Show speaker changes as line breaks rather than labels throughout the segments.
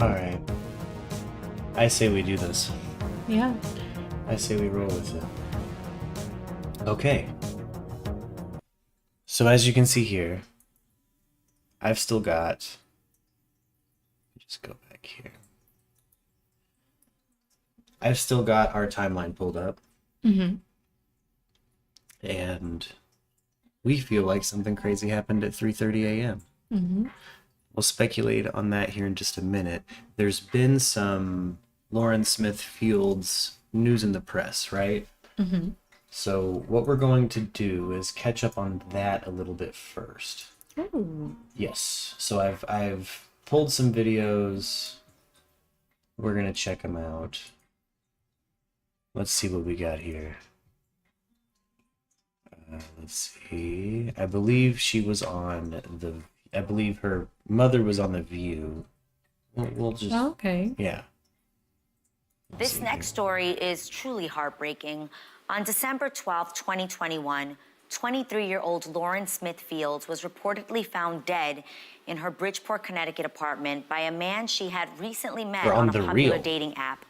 All right. I say we do this.
Yeah.
I say we roll with it. Okay. So as you can see here, I've still got... Just go back here. I've still got our timeline pulled up.
Mm-hmm.
And we feel like something crazy happened at 3:30 a.m.
Mm-hmm.
We'll speculate on that here in just a minute. There's been some Lauren Smith Fields news in the press, right?
Mm-hmm.
So what we're going to do is catch up on that a little bit first.
Ooh.
Yes. So I've pulled some videos. We're gonna check them out. Let's see what we got here. Let's see. I believe she was on the. I believe her mother was on The View. We'll just.
Okay.
Yeah.
This next story is truly heartbreaking. On December 12, 2021, 23-year-old Lauren Smith Fields was reportedly found dead in her Bridgeport, Connecticut apartment by a man she had recently met on a
The
popular
Real.
dating app.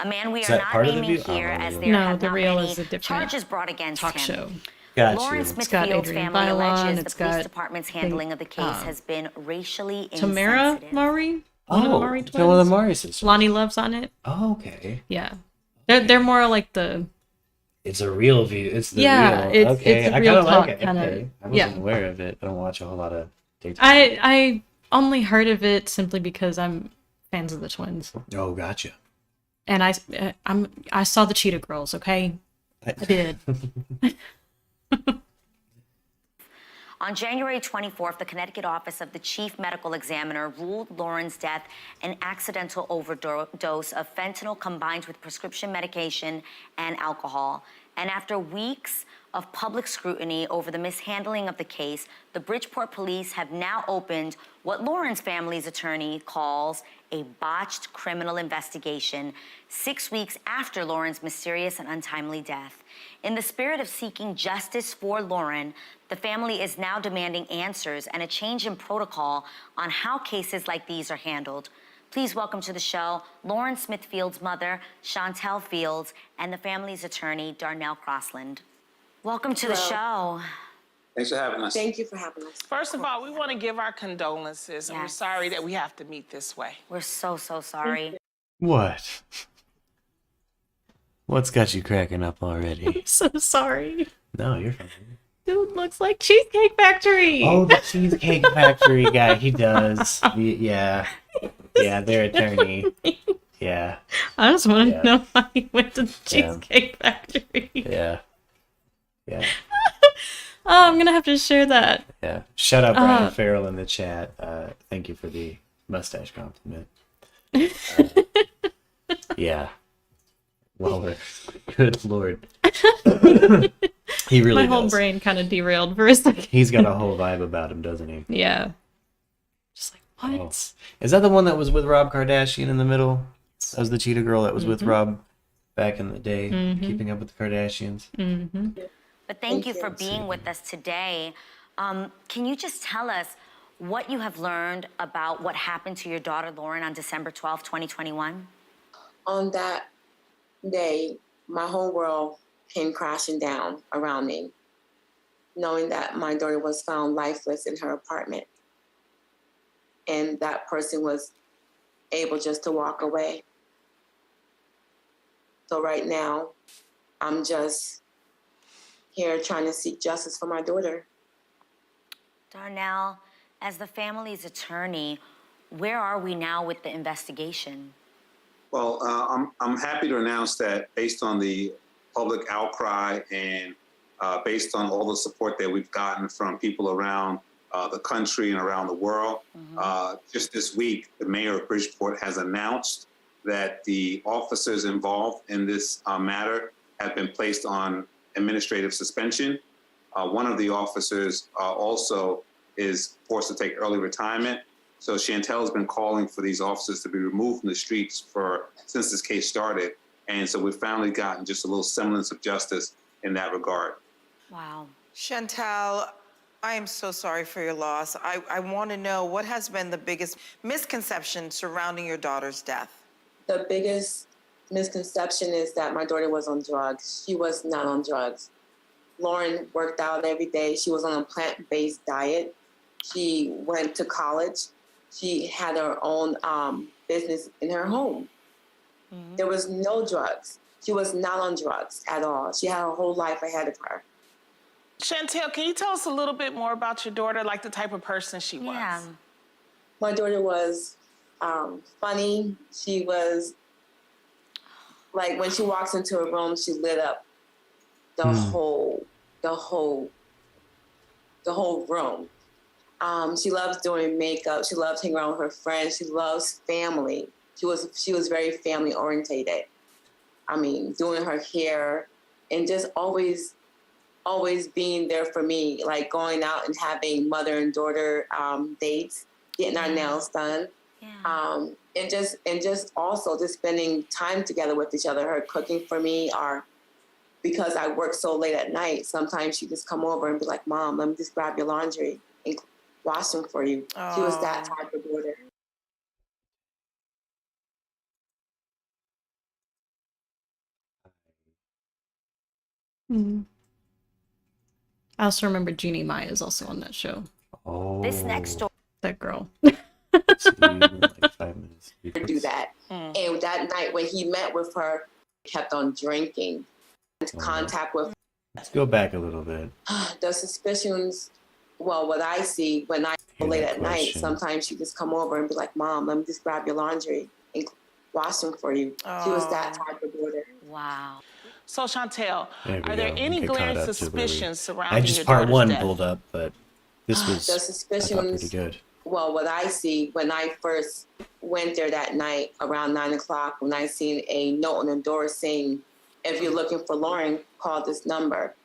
A man we
Is
are
that
not
part of The
naming
View?
here
Oh,
as
no.
there
No,
have
The
not
Real
many
is a different
charges brought against
talk
him.
show.
Got
Lauren
you.
Smith
It's got
Fields'
Adrian
family
Bailon,
alleges the
it's
police
got,
department's
I think,
handling of the case has been racially
Tamara
insensitive.
Murray? One of the Murray
it's one of the
twins?
Murray sisters.
Lonnie Love's on it.
Oh, okay.
Yeah. They're more like the...
It's a real view. It's the
Yeah,
real.
it's
Okay,
a
I
real
kind of like
talk
it.
kinda-
Okay. I wasn't
yeah.
aware of it. I don't watch a whole lot of daytime.
I only heard of it simply because I'm fans of the twins.
Oh, gotcha.
And I saw the Cheetah Girls, okay? I did.
On January 24th, the Connecticut office of the chief medical examiner ruled Lauren's death an accidental overdose of fentanyl combined with prescription medication and alcohol. And after weeks of public scrutiny over the mishandling of the case, the Bridgeport police have now opened what Lauren's family's attorney calls a botched criminal investigation 6 weeks after Lauren's mysterious and untimely death. In the spirit of seeking justice for Lauren, the family is now demanding answers and a change in protocol on how cases like these are handled. Please welcome to the show Lauren Smith Fields' mother, Chantel Fields, and the family's attorney, Darnell Crossland. Welcome to the show.
Thanks for having us.
Thank you for having us.
First of all, we want to give our condolences, and we're
Yes.
sorry that we have to meet this way.
We're so sorry.
What? What's got you cracking up already?
I'm so sorry.
No, you're fine.
Dude looks like Cheesecake Factory.
Oh, the Cheesecake Factory guy. He does. Yeah. Yeah, their attorney. Yeah.
I just want to
Yeah.
know how he went to the Cheesecake Factory.
Yeah. Yeah.
Oh, I'm gonna have to share that.
Yeah. Shout out Brian Farrell in the chat. Thank you for the mustache compliment. Yeah. Well, good lord. He really
My whole
does.
brain kind of derailed for a second.
He's got a whole vibe about him, doesn't he?
Yeah. Just like, what?
Oh. Is that the one that was with Rob Kardashian in the middle? That was the cheetah girl that was with Rob back in the day, keeping up with the Kardashians.
Mm-hmm.
But thank you for being with us today. Can you just tell us what you have learned about what happened to your daughter, Lauren, on December 12, 2021?
On that day, my whole world came crashing down around me, knowing that my daughter was found lifeless in her apartment. And that person was able just to walk away. So right now, I'm just here trying to seek justice for my daughter.
Darnell, as the family's attorney, where are we now with the investigation?
Well, I'm happy to announce that based on the public outcry and based on all the support that we've gotten from people around the country and around the world, just this week, the mayor of Bridgeport has announced that the officers involved in this matter have been placed on administrative suspension. One of the officers also is forced to take early retirement. So Chantel has been calling for these officers to be removed from the streets since this case started. And so we've finally gotten just a little semblance of justice in that regard.
Wow.
Chantal,
I am so sorry for your loss. I want to know what has been the biggest misconception surrounding your daughter's death?
The biggest misconception is that my daughter was on drugs. She was not on drugs. Lauren worked out every day. She was on a plant-based diet. She went to college. She had her own business in her home. Mm-hmm. There was no drugs. She was not on drugs at all. She had her whole life ahead of her.
Chantel, can you tell us a little bit more about your daughter, like the type of person she was?
Yeah.
My daughter was funny. She was, like, when she walks into a room, she lit up the whole room. She loves doing makeup. She loves hanging around with her friends. She loves family. She was very family orientated. I mean, doing her hair and just always being there for me, like going out and having mother and daughter dates, getting our nails done. Yeah. And just also just spending time together with each other, her cooking for me, or because I work so late at night, sometimes she'd just come over and be like, Mom, let me just grab your laundry and wash them for you. Oh. She was that type of daughter.
Mm. I also remember Jeannie Mai is also on that show.
Oh.
This next story.
That girl.
See you in like 5 minutes.
Do that. And that night when he met with her, kept on drinking. Contact with.
Let's go back a little bit.
The suspicions, well, what I see when I go late at night, sometimes she just come over and be like, Mom, let me just grab your laundry and wash them for you. Oh. She was that type of daughter.
Wow.
So Chantel, are there
go.
any glaring suspicions surrounding
I just
your
part
daughter's
one
death?
pulled up, but this was
the suspicions,
pretty good.
Well, what I see when I first went there that night around 9 o'clock, when I seen a note on the door saying, if you're looking for Lauren, call this number.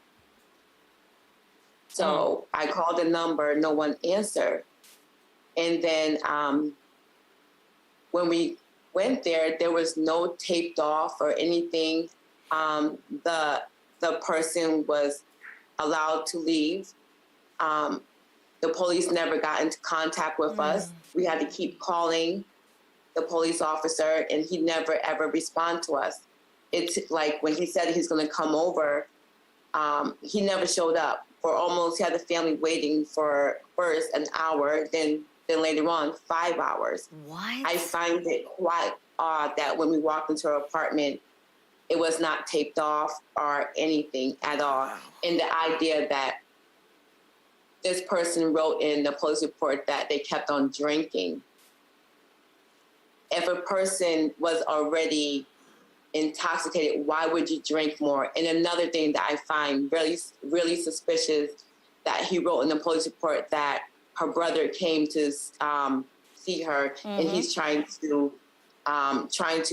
So I called the number, no one answered. And then when we went there, there was no taped off or anything. The person was allowed to leave. The police never got into contact with us. We had to keep calling the police officer, and he never ever responded to us. It's like when he said he's going to come over, he never showed up. He had the family waiting for first an hour, then later on 5 hours.
What?
I find it quite odd that when we walked into her apartment, it was not taped off or anything at all. And the idea that this person wrote in the police report that they kept on drinking. If a person was already intoxicated, why would you drink more? And another thing that I find really, really suspicious, that he wrote in the police report that her brother came to see her, and he's trying to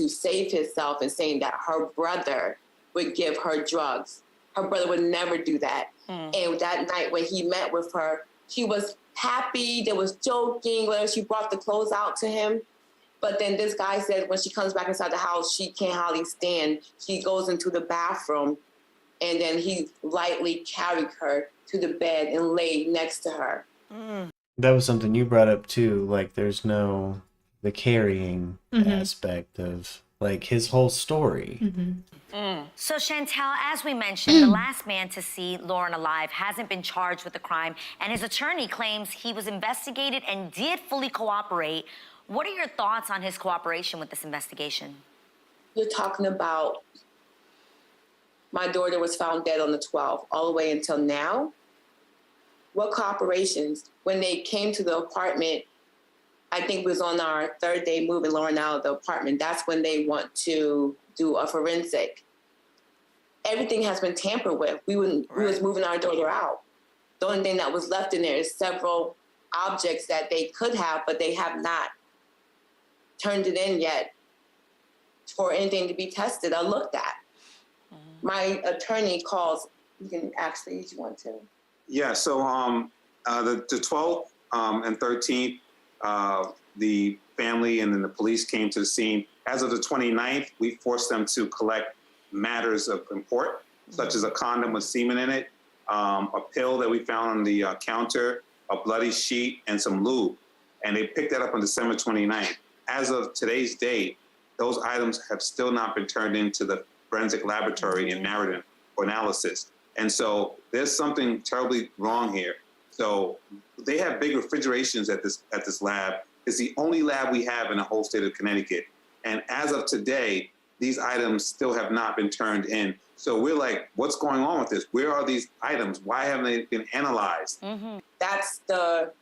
save himself and saying that her brother would give her drugs. Her brother would never do that. And that night when he met with her, she was happy, there was joking, whether she brought the clothes out to him. But then this guy said when she comes back inside the house, she can't hardly stand. She goes into the bathroom, and then he lightly carried her to the bed and laid next to her.
That was something you brought up too, like there's the carrying aspect of like his whole story.
So Chantel, as we mentioned, the last man to see Lauren alive hasn't been charged with the crime, and his attorney claims he was investigated and did fully cooperate. What are your thoughts on his cooperation with this investigation?
You're talking about my daughter was found dead on the 12th, all the way until now? What cooperations? When they came to the apartment, I think it was on our third day moving Lauren out of the apartment. That's when they want to do a forensic. Everything has been tampered with. We was moving our daughter out. The only thing that was left in there is several objects that they could have, but they have not turned it in yet for anything to be tested or looked at. My attorney calls. You can actually, if you want to.
Yeah. So the 12th and 13th, the family and then the police came to the scene. As of the 29th, we forced them to collect matters of import, such as a condom with semen in it, a pill that we found on the counter, a bloody sheet, and some lube. And they picked that up on December 29th. As of today's date, those items have still not been turned into the forensic laboratory in Meriden for analysis. And so there's something terribly wrong here. So they have big refrigerations at this lab. It's the only lab we have in the whole state of Connecticut. And as of today, these items still have not been turned in. So we're like, what's going on with this? Where are these items? Why haven't they been analyzed?
Mm-hmm. That's the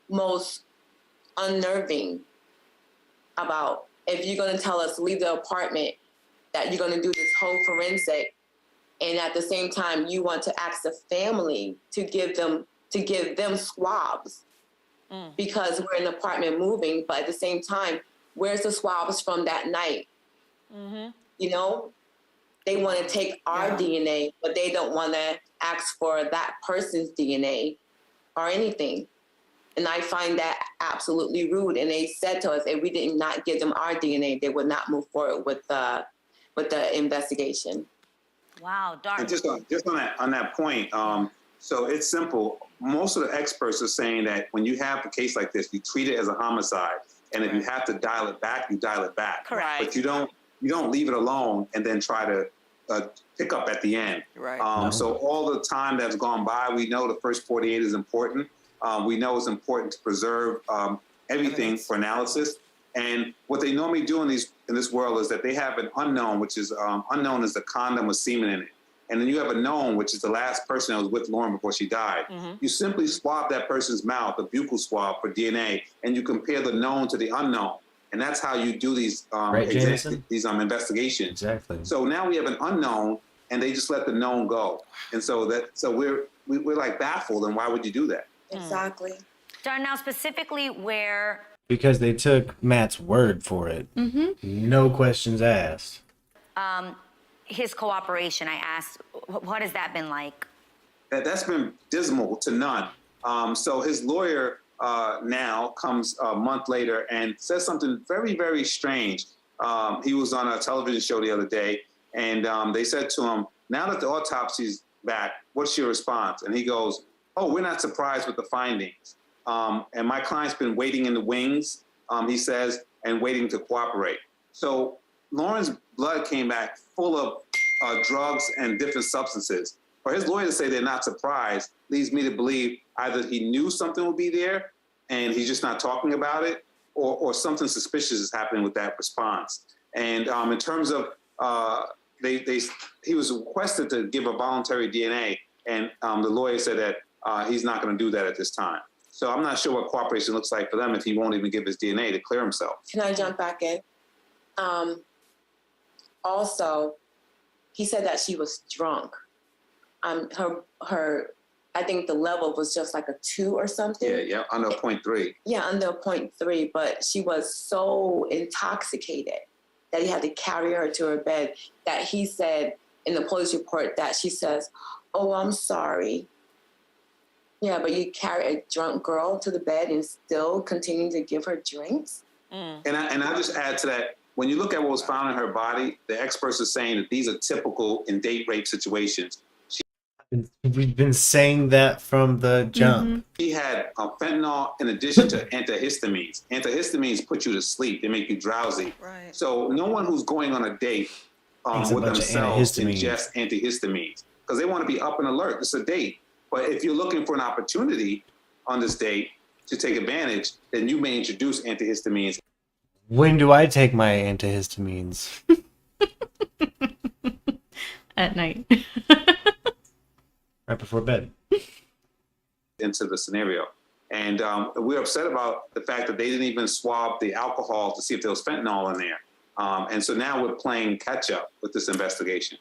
most unnerving about, if you're going to tell us to leave the apartment, that you're going to do this whole forensic, and at the same time you want to ask the family to give them swabs because we're in an apartment moving, but at the same time, where's the swabs from that night? Mm-hmm. You know, they want to take our DNA, but they don't want to ask for that person's DNA or anything. And I find that absolutely rude. And they said to us, if we did not give them our DNA, they would not move forward with the investigation.
Wow, dark.
And just on that point, so it's simple. Most of the experts are saying that when you have a case like this, you treat it as a homicide, and if you have to dial it back, you dial it back.
Correct.
But you don't leave it alone and then try to pick up at the end.
Right.
So all the time that's gone by, we know the first 48 is important. We know it's important to preserve everything for analysis. And what they normally do in this world is that they have an unknown, which is unknown is the condom with semen in it. And then you have a known, which is the last person that was with Lauren before she died. Mm-hmm. You simply swab that person's mouth, a buccal swab for DNA, and you compare the known to the unknown. And that's how you do these investigations.
Exactly.
So now we have an unknown, and they just let the known go. And so we're like baffled. And why would you do that?
Exactly.
Darnell, specifically where...
Because they took Matt's word for it. Mm-hmm. No questions asked.
His cooperation, I asked, what has that been like?
That's been dismal to none. So his lawyer now comes a month later and says something very, very strange. He was on a television show the other day, and they said to him, now that the autopsy's back, what's your response? And he goes, oh, we're not surprised with the findings. And my client's been waiting in the wings, he says, and waiting to cooperate. So Lauren's blood came back full of drugs and different substances. For his lawyer to say they're not surprised leads me to believe either he knew something would be there and he's just not talking about it, or something suspicious is happening with that response. And in terms of, he was requested to give a voluntary DNA, and the lawyer said that he's not going to do that at this time. So I'm not sure what cooperation looks like for them if he won't even give his DNA to clear himself.
Can I jump back in? Also, he said that she was drunk. Her, I think the level was just like a 2 or something.
Yeah, under 0.3.
Yeah, under 0.3, but she was so intoxicated that he had to carry her to her bed, that he said in the police report that she says, oh, I'm sorry. Yeah, but you carry a drunk girl to the bed and still continue to give her drinks?
And I just add to that, when you look at what was found in her body, the experts are saying that these are typical in date rape situations.
We've been saying that from the jump. Mm-hmm.
She had fentanyl in addition to antihistamines. Antihistamines put you to sleep. They make you drowsy. Right. So no one who's going on a date with themselves ingests antihistamines because they want to be up and alert. It's a date. But if you're looking for an opportunity on this date to take advantage, then you may introduce antihistamines.
When do I take my antihistamines?
At night.
Right before bed.
Into the scenario. And we're upset about the fact that they didn't even swab the alcohol to see if there was fentanyl in there. And so now we're playing catch up with this investigation.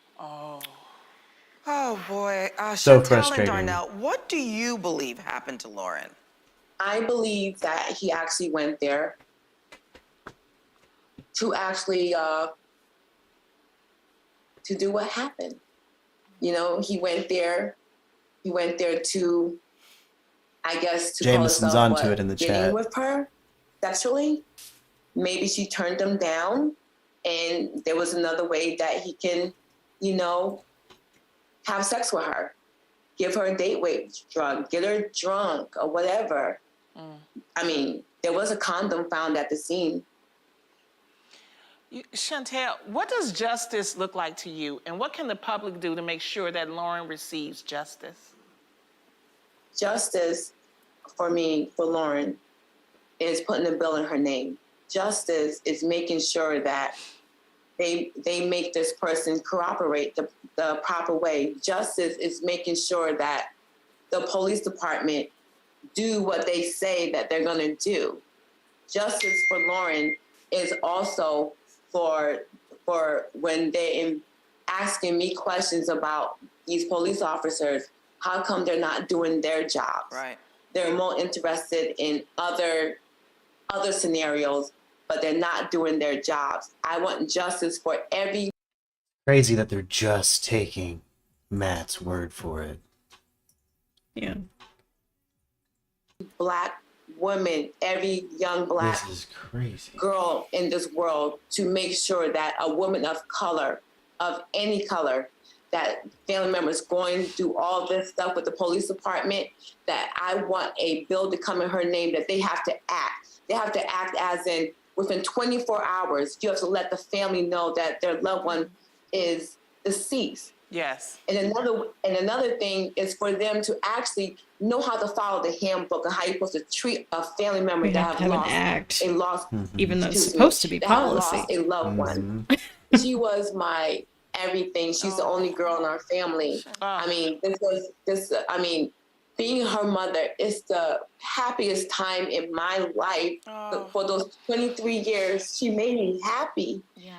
Oh boy.
So
Chantel
frustrating.
and Darnell, what do you believe happened to Lauren?
I believe that he actually went there to actually to do what happened. You know, he went there to, I guess, to
Jameson's
call
onto it in the chat.
With her sexually. Maybe she turned him down, and there was another way that he can, you know, have sex with her. give her a date rape drug, get her drunk or whatever. I mean, there was a condom found at the scene.
Chantel, what does justice look like to you, and what can the public do to make sure that Lauren receives justice?
Justice for me, for Lauren, is putting a bill in her name. Justice is making sure that they make this person cooperate the proper way. Justice is making sure that the police department do what they say that they're going to do. Justice for Lauren is also for when they're asking me questions about these police officers, how come they're not doing their jobs?
Right.
They're more interested in other scenarios, but they're not doing their jobs. I want justice for every...
Crazy that they're just taking Matt's word for it.
Yeah.
Black woman, every young Black
This is crazy.
girl in this world, to make sure that a woman of color, of any color, that family members going through all this stuff with the police department, that I want a bill to come in her name, that they have to act. They have to act as in within 24 hours, you have to let the family know that their loved one is deceased.
Yes.
And another thing is for them to actually know how to follow the handbook and how you're supposed to treat a family member
We have to have an act, even though it's supposed to be policy.
Lost a loved one. She was my everything. She's the only girl in our family. I mean, being her mother is the happiest time in my life. For those 23 years, she made me happy.
Yeah.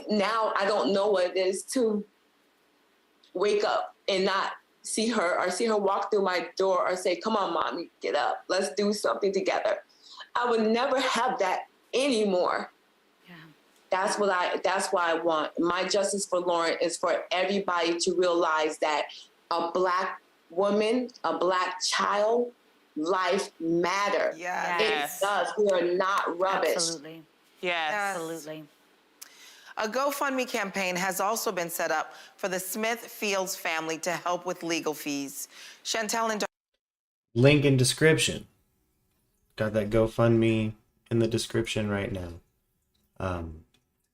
Now I don't know what it is to wake up and not see her, or see her walk through my door, or say, come on, mommy, get up. Let's do something together. I would never have that anymore.
Yeah.
That's why I want. My justice for Lauren is for everybody to realize that a Black woman, a Black child, life matters.
Yes.
It does. We are not rubbish.
Absolutely.
Yes.
Absolutely.
A GoFundMe campaign has also been set up for the Smith Fields family to help with legal fees. Chantel and
Link in description. Got that GoFundMe in the description right now. All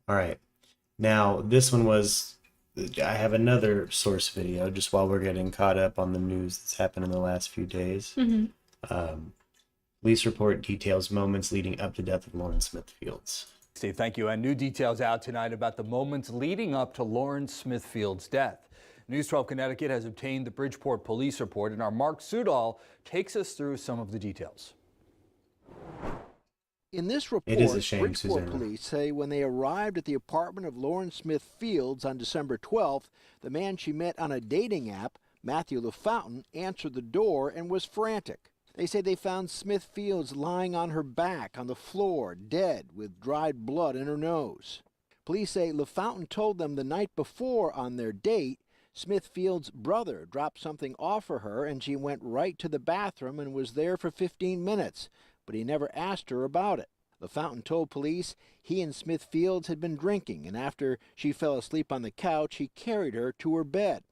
right. Now, this one was... I have another source video just while we're getting caught up on the news that's happened in the last few days. Police report details moments leading up to death of Lauren Smith Fields.
Steve, thank you. And new details out tonight about the moments leading up to Lauren Smith Fields' death. News 12 Connecticut has obtained the Bridgeport police report, and our Mark Sudol takes us through some of the details.
In this report,
It is a shame,
Bridgeport
Susanna.
police say when they arrived at the apartment of Lauren Smith Fields on December 12th, the man she met on a dating app, Matthew LaFountain, answered the door and was frantic. They say they found Smith Fields lying on her back on the floor, dead, with dried blood in her nose. Police say LaFountain told them the night before on their date, Smith Fields' brother dropped something off for her and she went right to the bathroom and was there for 15 minutes, but he never asked her about it. LaFountain told police he and Smith Fields had been drinking, and after she fell asleep on the couch, he carried her to her bed.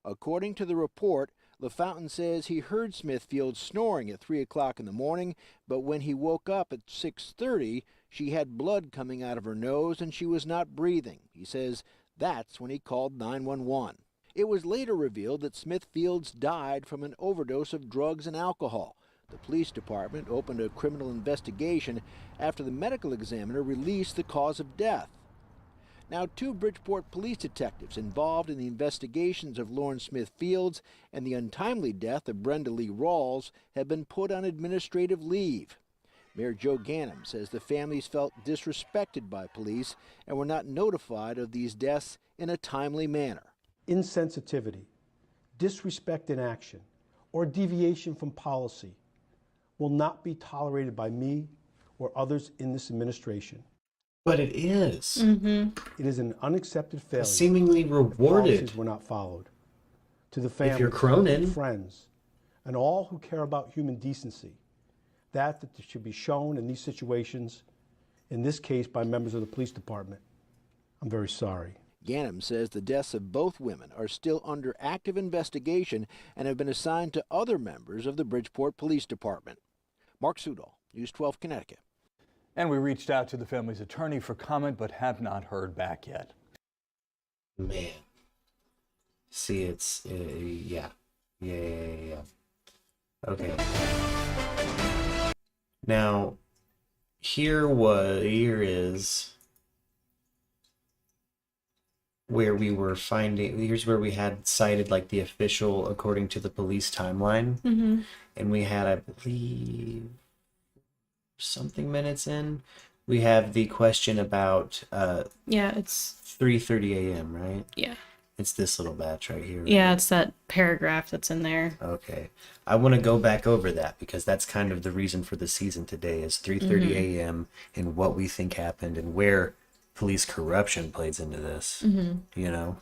According to the report, LaFountain says he heard Smith Fields snoring at 3 o'clock in the morning, but when he woke up at 6:30, she had blood coming out of her nose and she was not breathing. He says that's when he called 911. It was later revealed that Smith Fields died from an overdose of drugs and alcohol. The police department opened a criminal investigation after the medical examiner released the cause of death. Now, 2 Bridgeport police detectives involved in the investigations of Lauren Smith Fields and the untimely death of Brenda Lee Rawls have been put on administrative leave. Mayor Joe Ganim says the families felt disrespected by police and were not notified of these deaths in a timely manner.
Insensitivity, disrespect in action, or deviation from policy will not be tolerated by me or others in this administration.
But it is.
It is an unaccepted failure.
Seemingly rewarded.
Policies were not followed. To the family,
If you're Cronin.
friends, and all who care about human decency, that should be shown in these situations, in this case by members of the police department. I'm very sorry.
Ganem says the deaths of both women are still under active investigation and have been assigned to other members of the Bridgeport Police Department. Mark Sudol, News 12 Connecticut.
And we reached out to the family's attorney for comment, but have not heard back yet.
Man. See, it's, yeah. Okay. Now, here is where we were finding, here's where we had cited like the official according to the police timeline.
Mm-hmm.
And we had, I believe, something minutes in, we have the question about
Yeah, it's
3:30 a.m., right?
yeah.
It's this little batch right here.
Yeah,
right?
it's that paragraph that's in there.
Okay. I want to go back over that because that's kind of the reason for the season today is 3:30 a.m. and what we think happened and where police corruption plays into this. You know,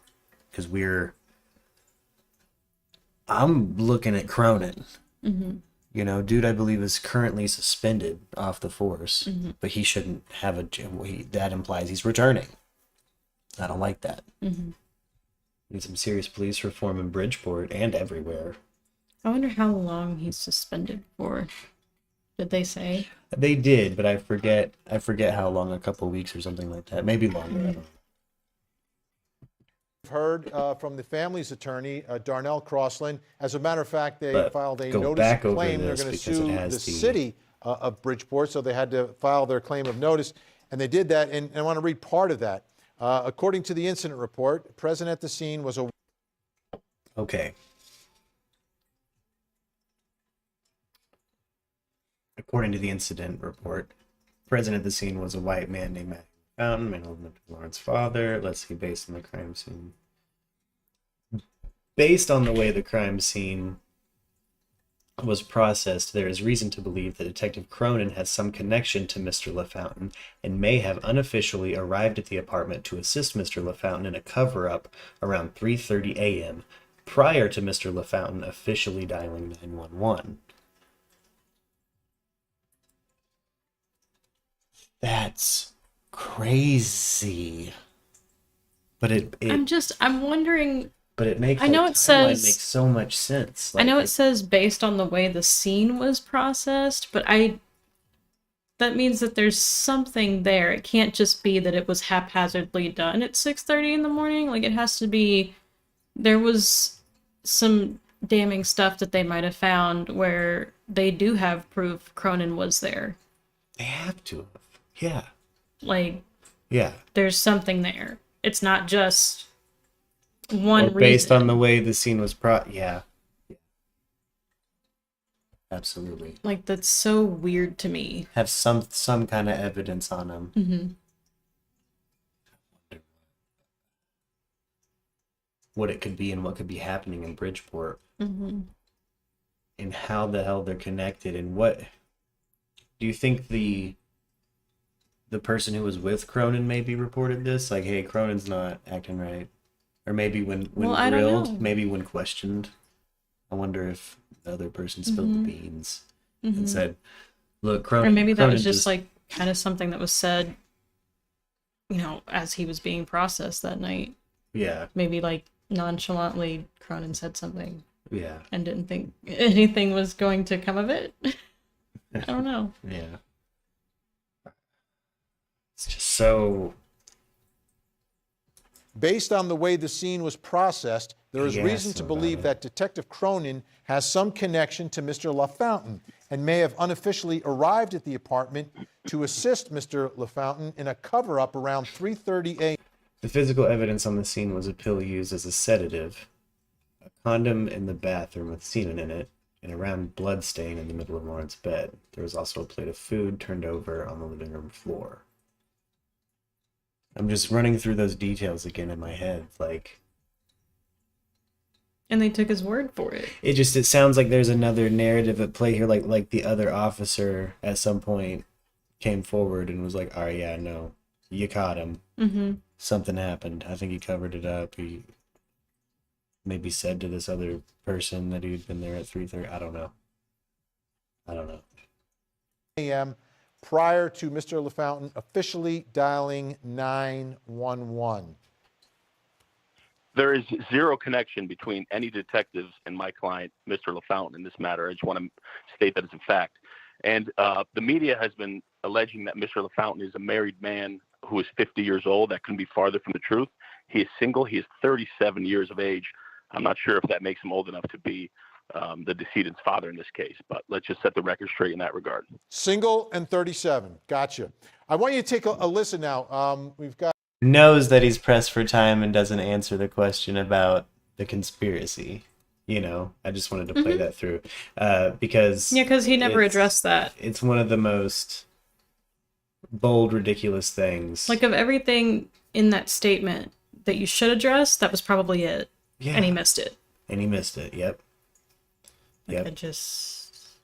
because I'm looking at Cronin. You know, dude, I believe is currently suspended off the force, but he shouldn't have that implies he's returning. I don't like that. Need some serious police reform in Bridgeport and everywhere.
I wonder how long he's suspended for. Did they say?
They did, but I forget how long, a couple weeks or something like that. Maybe longer. I don't know.
Heard from the family's attorney, Darnell Crossland. As a matter of fact, they
But
filed a
go
notice
back
of
over
claim. They're
this
going to
because it
sue
has
the
the-
city of Bridgeport, so they had to file their claim of notice, and they did that, and I want to read part of that. According to the incident report, present at the scene was a...
Okay. According to the incident report, present at the scene was a white man named Matthew Fountain, man of Lauren's father. Let's see, based on the crime scene. Based on the way the crime scene was processed, there is reason to believe that Detective Cronin has some connection to Mr. LaFountain and may have unofficially arrived at the apartment to assist Mr. LaFountain in a cover-up around 3:30 a.m. prior to Mr. LaFountain officially dialing 911. That's crazy. But I'm
wondering.
But it makes
I know
the
it
timeline
says-
makes so much sense.
I know it says based on the way the scene was processed, but that means that there's something there. It can't just be that it was haphazardly done at 6:30 in the morning. Like, it has to be, there was some damning stuff that they might have found where they do have proof Cronin was there.
They have to have. Yeah.
Like,
Yeah.
there's something there. It's not just one
Or based
reason.
on the way the scene was yeah. Absolutely.
Like, that's so weird to me.
Have some kind of evidence on them.
Mm-hmm.
What it could be and what could be happening in Bridgeport.
Mm-hmm.
And how the hell they're connected and what do you think the person who was with Cronin maybe reported this? Like, hey, Cronin's not acting right. Or maybe when
Well, I don't know.
grilled, maybe when questioned. I wonder if the other person spilled the beans and said, look, Cronin.
Or maybe that
Cronin
was just like kind of something that was said, you know, as he was being processed that night.
Yeah.
Maybe like nonchalantly Cronin said something
Yeah.
and didn't think anything was going to come of it. I don't know.
Yeah. It's just so.
Based on the way the scene was processed, there is
He
reason
asked
to
him about
believe
it.
that Detective Cronin has some connection to Mr. LaFountain and may have unofficially arrived at the apartment to assist Mr. LaFountain in a cover-up around 3:30 a.m.
The physical evidence on the scene was a pill used as a sedative, a condom in the bathroom with semen in it, and a round blood stain in the middle of Lauren's bed. There was also a plate of food turned over on the living room floor. I'm just running through those details again in my head. Like,
And they took his word for it.
it sounds like there's another narrative at play here. Like the other officer at some point came forward and was like, all right, yeah, no, you caught him.
Mm-hmm.
Something happened. I think he covered it up. He maybe said to this other person that he'd been there at 3:30. I don't know.
a.m. prior to Mr. LaFountain officially dialing 911.
There is zero connection between any detectives and my client, Mr. LaFountain, in this matter. I just want to state that it's a fact. And the media has been alleging that Mr. LaFountain is a married man who is 50 years old. That couldn't be farther from the truth. He is single. He is 37 years of age. I'm not sure if that makes him old enough to be the decedent's father in this case, but let's just set the record straight in that regard.
Single and 37. Gotcha. I want you to take a listen now. We've got...
Knows that he's pressed for time and doesn't answer the question about the conspiracy. You know, I just wanted to play that through because
he never addressed that.
It's one of the most bold, ridiculous things.
Like, of everything in that statement that you should address, that was probably it.
Yeah.
And he missed it.
And he missed it. Yep.
Like, just...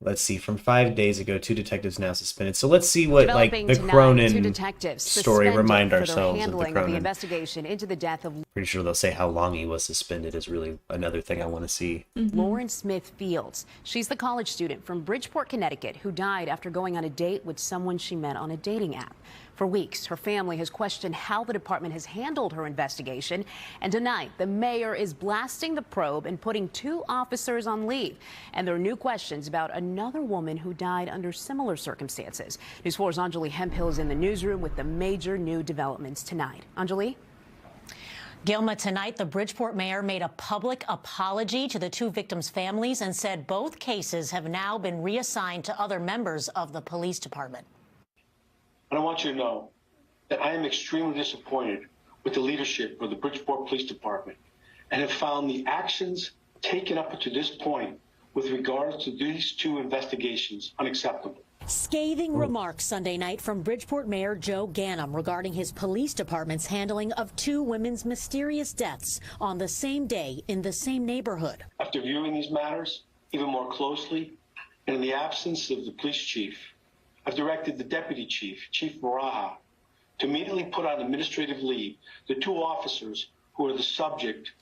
Let's see, from 5 days ago, 2 detectives now suspended. So let's see what, like, the Cronin story, remind ourselves of the Cronin.
Investigation into the death of...
Pretty sure they'll say how long he was suspended is really another thing I want to see.
Lauren Smith Fields. She's the college student from Bridgeport, Connecticut, who died after going on a date with someone she met on a dating app. For weeks, her family has questioned how the department has handled her investigation. And tonight, the mayor is blasting the probe and putting 2 officers on leave. And there are new questions about another woman who died under similar circumstances. News 4's Anjali Hemphill is in the newsroom with the major new developments tonight. Anjali?
Gilma, tonight, the Bridgeport mayor made a public apology to the 2 victims' families and said both cases have now been reassigned to other members of the police department.
But I want you to know that I am extremely disappointed with the leadership of the Bridgeport Police Department and have found the actions taken up to this point with regards to these 2 investigations unacceptable.
Scathing remarks Sunday night from Bridgeport Mayor Joe Ganim regarding his police department's handling of 2 women's mysterious deaths on the same day in the same neighborhood.
After viewing these matters even more closely and in the absence of the police chief, I've directed the deputy chief, Chief Baraha, to immediately put on administrative leave the 2 officers who are the subject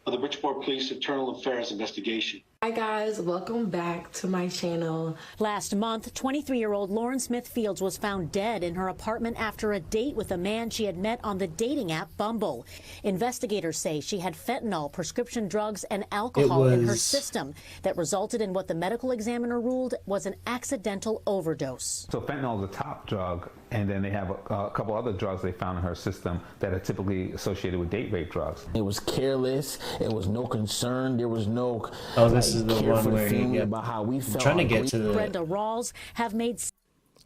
of the Bridgeport Police Internal Affairs investigation.
Hi guys, welcome back to my channel.
Last month, 23-year-old Lauren Smith Fields was found dead in her apartment after a date with a man she had met on the dating app Bumble. Investigators say she had fentanyl, prescription drugs, and alcohol in her system that resulted in what the medical examiner ruled was an accidental overdose.
So fentanyl is the top drug, and then they have a couple other drugs they found in her system that are typically associated with date rape drugs.
It was careless. It was no concern. There was no...
Oh, this is the one where he
about how we felt.
I'm trying to get to the...
Brenda Rawls have made...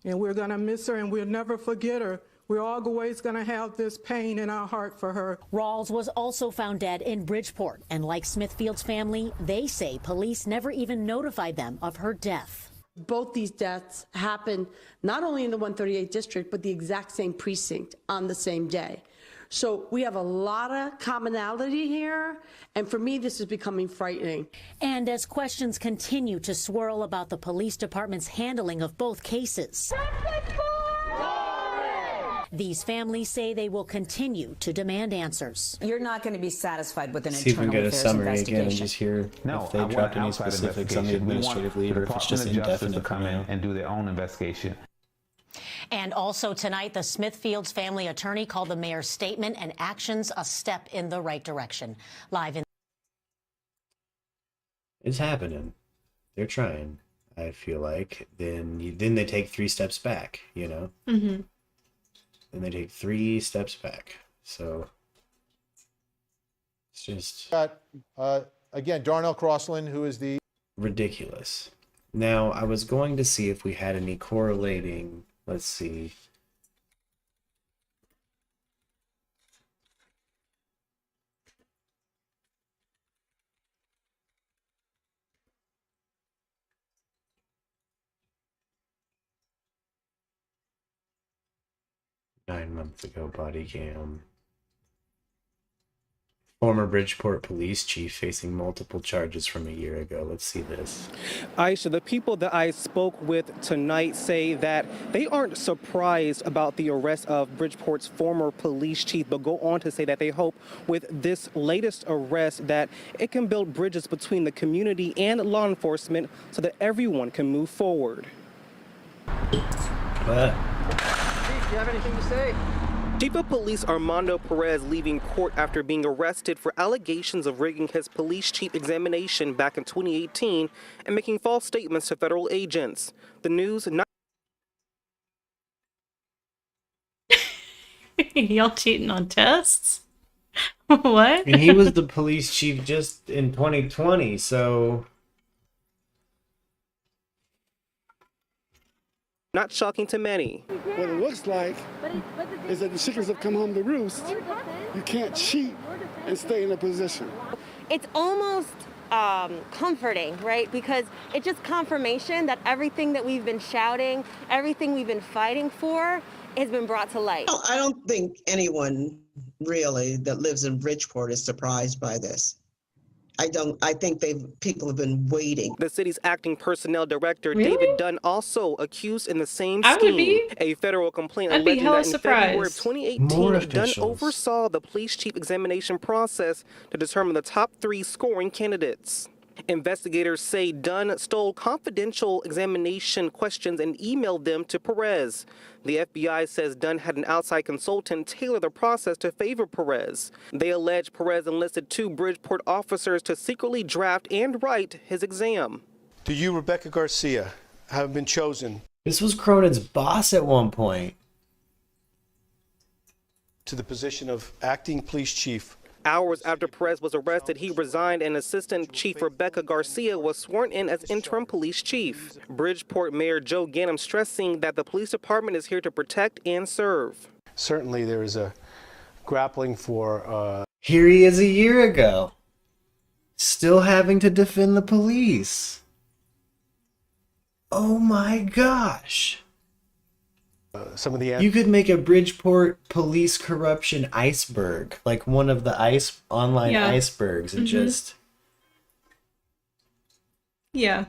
And we're going to miss her, and we'll never forget her. We're always going to have this pain in our heart for her.
Rawls was also found dead in Bridgeport, and like Smithfield's family, they say police never even notified them of her death.
Both these deaths happened not only in the 138th district, but the exact same precinct on the same day. So we have a lot of commonality here, and for me, this is becoming frightening.
And as questions continue to swirl about the police department's handling of both cases, these families say they will continue to demand answers.
You're not going to be satisfied with an
See if we can
internal
get a
affairs
summary
investigation.
again and just hear if they dropped any specifics on the administrative leave or if it's just indefinite
to come in and do their own investigation.
And also tonight, the Smithfield's family attorney called the mayor's statement and actions a step in the right direction. Live in...
It's happening. They're trying, I feel like. Then they take 3 steps back, you know?
Mm-hmm.
Then they take 3 steps back. So it's just...
Again, Darnell Crossland, who is the...
ridiculous. Now, I was going to see if we had any correlating... Let's see. Nine months ago, body cam. Former Bridgeport police chief facing multiple charges from a year ago. Let's see this.
Aisha, the people that I spoke with tonight say that they aren't surprised about the arrest of Bridgeport's former police chief, but go on to say that they hope with this latest arrest that it can build bridges between the community and law enforcement so that everyone can move forward.
What?
Chief, do you have anything to say?
Chief of Police Armando Perez leaving court after being arrested for allegations of rigging his police chief examination back in 2018 and making false statements to federal agents. The news not
Y'all cheating on tests? What?
And he was the police chief just in 2020, so
not shocking to many.
What it looks like is that the chickens have come home to roost. You can't cheat and stay in a position.
It's almost comforting, right? Because it's just confirmation that everything that we've been shouting, everything we've been fighting for has been brought to light.
I don't think anyone really that lives in Bridgeport is surprised by this. I think people have been waiting.
The city's acting personnel director,
Really?
David Dunn, also accused in the same
I would
scheme.
be.
A federal complaint
I'd be
alleging
hella
that in February of
surprised.
2018, Dunn
officials.
oversaw the police chief examination process to determine the top 3 scoring candidates. Investigators say Dunn stole confidential examination questions and emailed them to Perez. The FBI says Dunn had an outside consultant tailor the process to favor Perez. They allege Perez enlisted 2 Bridgeport officers to secretly draft and write his exam.
Do you, Rebecca Garcia, have been chosen
this was Cronin's boss at one point.
to the position of acting police chief?
Hours after Perez was arrested, he resigned and Assistant Chief Rebecca Garcia was sworn in as interim police chief. Bridgeport Mayor Joe Ganim stressing that the police department is here to protect and serve.
Certainly there is a grappling for...
Here he is a year ago, still having to defend the police. Oh my gosh.
some of the...
You could make a Bridgeport police corruption iceberg, like one of the online icebergs, and just...
Yeah.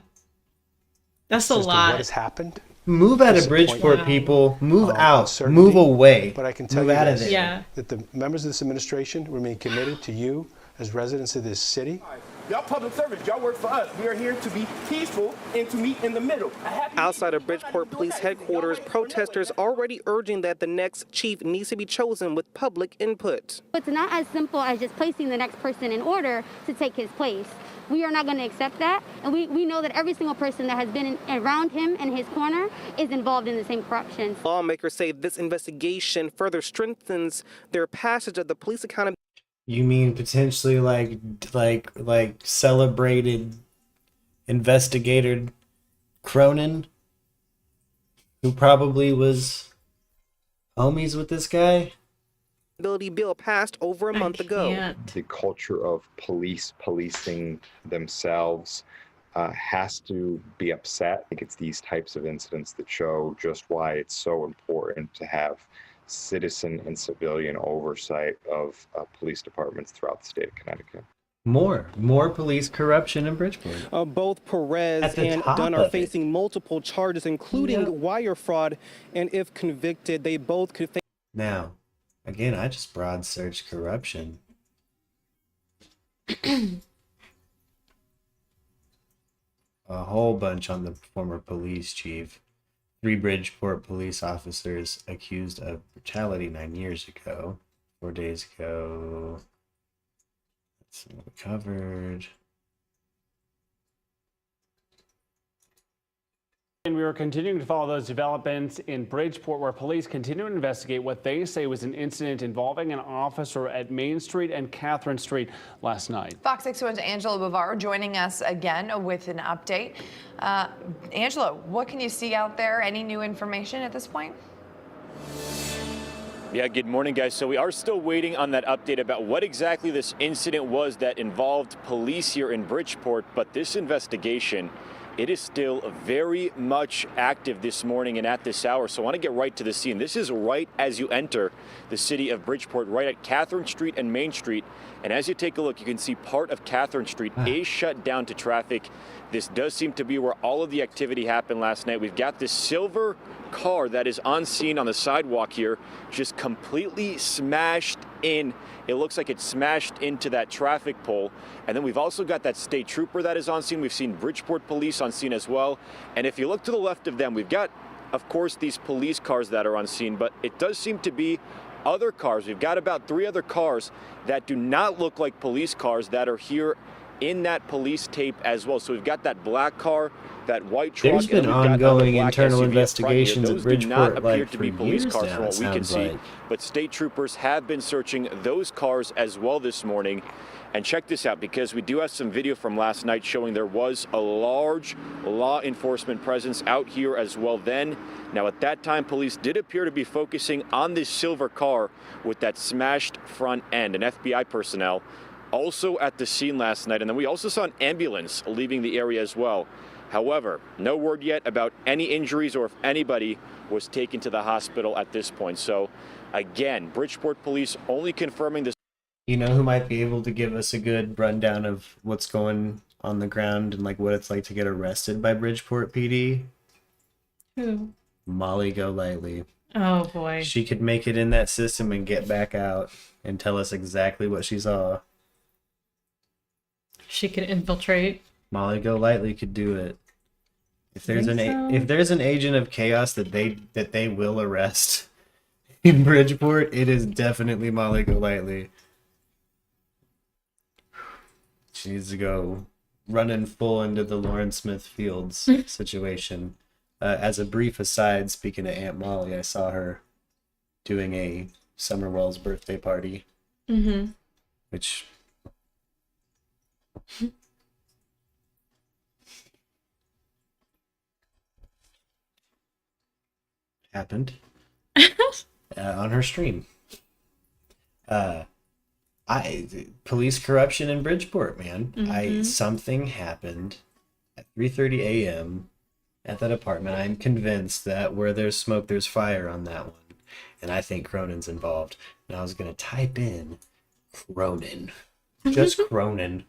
That's a lot.
What has happened?
Move out of Bridgeport, people. Move out.
Uncertainty.
Move away.
But I can tell
Move
you
out of
this,
there.
that the members of this administration remain committed to you as residents of this city.
Y'all public servants, y'all work for us. We are here to be peaceful and to meet in the middle.
Outside of Bridgeport Police Headquarters, protesters already urging that the next chief needs to be chosen with public input.
It's not as simple as just placing the next person in order to take his place. We are not going to accept that, and we know that every single person that has been around him and his corner is involved in the same corruption.
Lawmakers say this investigation further strengthens their passage of the Police Accountability.
You mean potentially like celebrated investigator Cronin, who probably was homies with this guy?
Bill passed over a month ago.
The culture of policing themselves has to be upset. I think it's these types of incidents that show just why it's so important to have citizen and civilian oversight of police departments throughout the state of Connecticut.
More police corruption in Bridgeport.
Both Perez and Dunn are facing multiple charges, including wire fraud, and if convicted, they both could face.
Now, again, I just broad searched corruption. A whole bunch on the former police chief. 3 Bridgeport police officers accused of brutality 9 years ago. 4 days ago. That's what we covered.
And we are continuing to follow those developments in Bridgeport, where police continue to investigate what they say was an incident involving an officer at Main Street and Catherine Street last night.
Fox 61's Angela Bavaro joining us again with an update. Angela, what can you see out there? Any new information at this point?
Yeah, good morning, guys. So we are still waiting on that update about what exactly this incident was that involved police here in Bridgeport, but this investigation, it is still very much active this morning and at this hour. So I want to get right to the scene. This is right as you enter the city of Bridgeport, right at Catherine Street and Main Street. And as you take a look, you can see part of Catherine Street is shut down to traffic. This does seem to be where all of the activity happened last night. We've got this silver car that is on scene on the sidewalk here, just completely smashed in. It looks like it smashed into that traffic pole. And then we've also got that state trooper that is on scene. We've seen Bridgeport police on scene as well. And if you look to the left of them, we've got, of course, these police cars that are on scene, but it does seem to be other cars. We've got about 3 other cars that do not look like police cars that are here in that police tape as well. So we've got that black car, that white truck.
There's been
and we've got
ongoing
black
internal
SUV up front here.
investigations at
Those do not
Bridgeport
appear
like
to
for
be police
years
cars
now,
from what
it
we can
sounds
see.
like.
But state troopers have been searching those cars as well this morning. And check this out, because we do have some video from last night showing there was a large law enforcement presence out here as well then. Now, at that time, police did appear to be focusing on this silver car with that smashed front end, and FBI personnel also at the scene last night. And then we also saw an ambulance leaving the area as well. However, no word yet about any injuries or if anybody was taken to the hospital at this point. So, again, Bridgeport police only confirming this.
You know who might be able to give us a good rundown of what's going on the ground and like what it's like to get arrested by Bridgeport PD?
Who?
Molly Golightly.
Oh boy.
She could make it in that system and get back out and tell us exactly what she saw.
She could infiltrate.
Molly Golightly could do it. If there's
Think so?
if there's an agent of chaos that they will arrest in Bridgeport, it is definitely Molly Golightly. She needs to go running full into the Lawrence Smith Fields situation. As a brief aside, speaking of Aunt Molly, I saw her doing a Summerwell's birthday party, which happened on her stream. Police corruption in Bridgeport, man. Something happened at 3:30 a.m. at that apartment. I'm convinced that where there's smoke, there's fire on that one. And I think Cronin's involved. And I was going to type in Cronin. Just Cronin.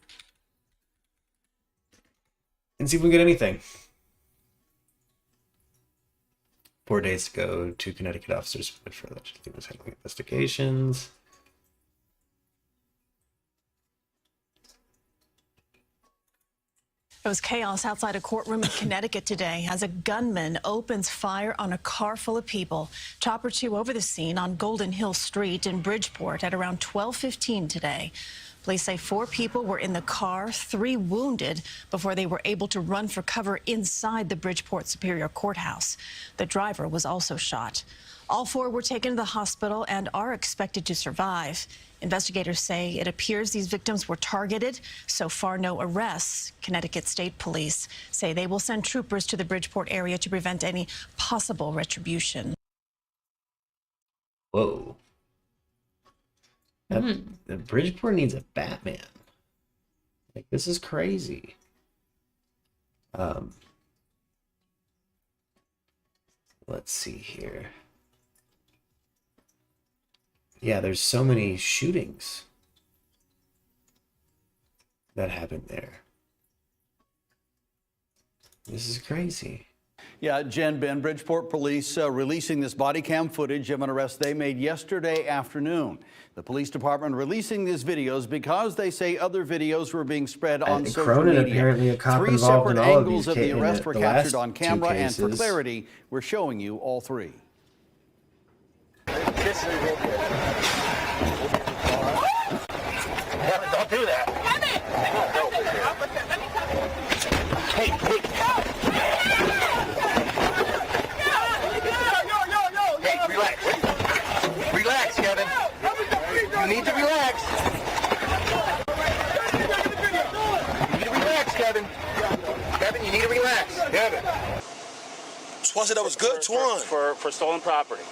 And see if we can get anything. 4 days ago, 2 Connecticut officers went for allegedly was handling investigations.
It was chaos outside a courtroom in Connecticut today as a gunman opens fire on a car full of people. Chopper 2 over the scene on Golden Hill Street in Bridgeport at around 12:15 today. Police say 4 people were in the car, 3 wounded before they were able to run for cover inside the Bridgeport Superior Courthouse. The driver was also shot. All 4 were taken to the hospital and are expected to survive. Investigators say it appears these victims were targeted. So far, no arrests. Connecticut State Police say they will send troopers to the Bridgeport area to prevent any possible retribution.
Whoa. The Bridgeport needs a Batman. Like, this is crazy. Let's see here. Yeah, there's so many shootings that happened there. This is crazy.
Yeah, Jen, Ben, Bridgeport police releasing this body cam footage of an arrest they made yesterday afternoon. The police department releasing these videos because they say other videos were being spread on social
Cronin,
media.
apparently a cop
3
involved
separate
in all of
angles
these
of the
in
arrest
the
were
last
captured on
2
camera, and for
cases.
clarity, we're showing you all 3.
Don't do that. Hey, hey. Hey, relax. Relax, Kevin. You need to relax. You need to relax, Kevin. Kevin, you need to relax. Kevin.
Twan said that was good, Twan.
For stolen property.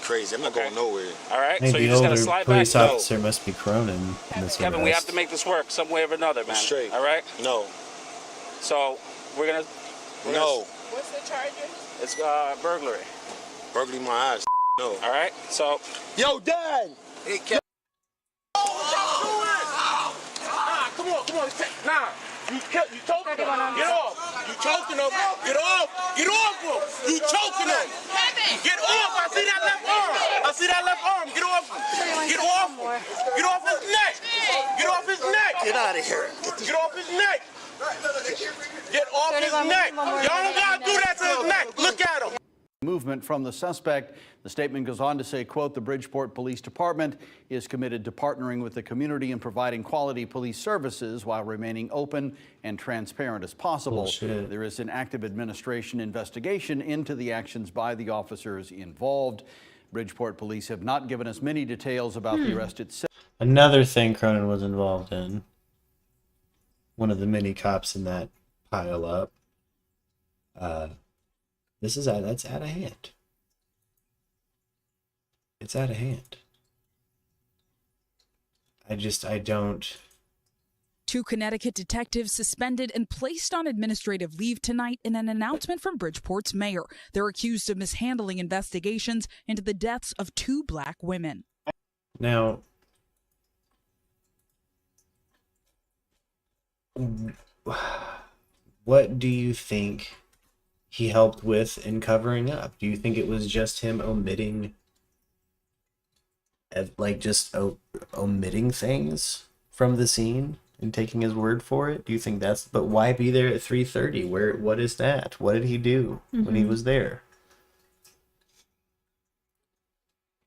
Crazy. I'm not going nowhere.
All right,
I think
so
the
you just gotta
older
slide
police
back.
officer must be Cronin in this
Kevin, we have
arrest.
to make this work some way or another, man.
Straight.
All right?
No.
So we're gonna.
No.
What's the charges? It's burglary.
Burglary my eyes. No.
All right. So.
Yo, Dad. Hey, Kevin.
Nah, come on. Nah. You choking him. Get off. You choking him. Get off. Get off him. You choking him. Get off. I see that left arm. Get off him. Get off him. Get off his neck. Get off his neck.
Get out of here.
Get off his neck. Get off his neck. Y'all don't gotta do that to his neck. Look at him.
Movement acknowledgement from the suspect. The statement goes on to say, quote, the Bridgeport Police Department is committed to partnering with the community and providing quality police services while remaining open and transparent as possible.
Bullshit.
There is an active administration investigation into the actions by the officers involved. Bridgeport police have not given us many details about the arrest itself.
Another thing Cronin was involved in. One of the many cops in that pile up. That's out of hand. It's out of hand. I don't.
2 Connecticut detectives suspended and placed on administrative leave tonight in an announcement from Bridgeport's mayor. They're accused of mishandling investigations into the deaths of 2 Black women.
Now, what do you think he helped with in covering up? Do you think it was just him omitting, omitting things from the scene and taking his word for it? Do you think that's, but why be there at 3:30? What is that? What did he do when he was there?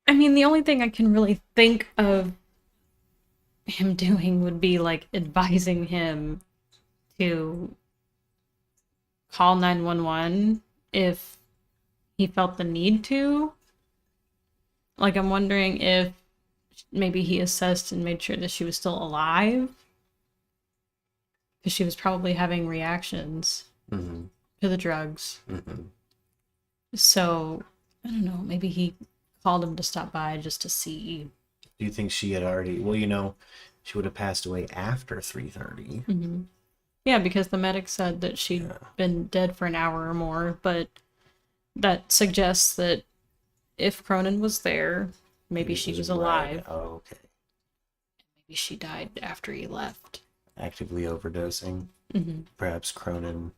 I mean, the only thing I can really think of him doing would be like advising him to call 911 if he felt the need to. Like, I'm wondering if maybe he assessed and made sure that she was still alive, because she was probably having reactions to the drugs. So I don't know, maybe he called him to stop by just to see.
Do you think she had already, she would have passed away after 3:30?
Yeah, because the medic said that she'd been dead for an hour or more, but that suggests that if Cronin was there, maybe she was alive.
Oh, okay.
Maybe she died after he left.
Actively overdosing. Perhaps Cronin.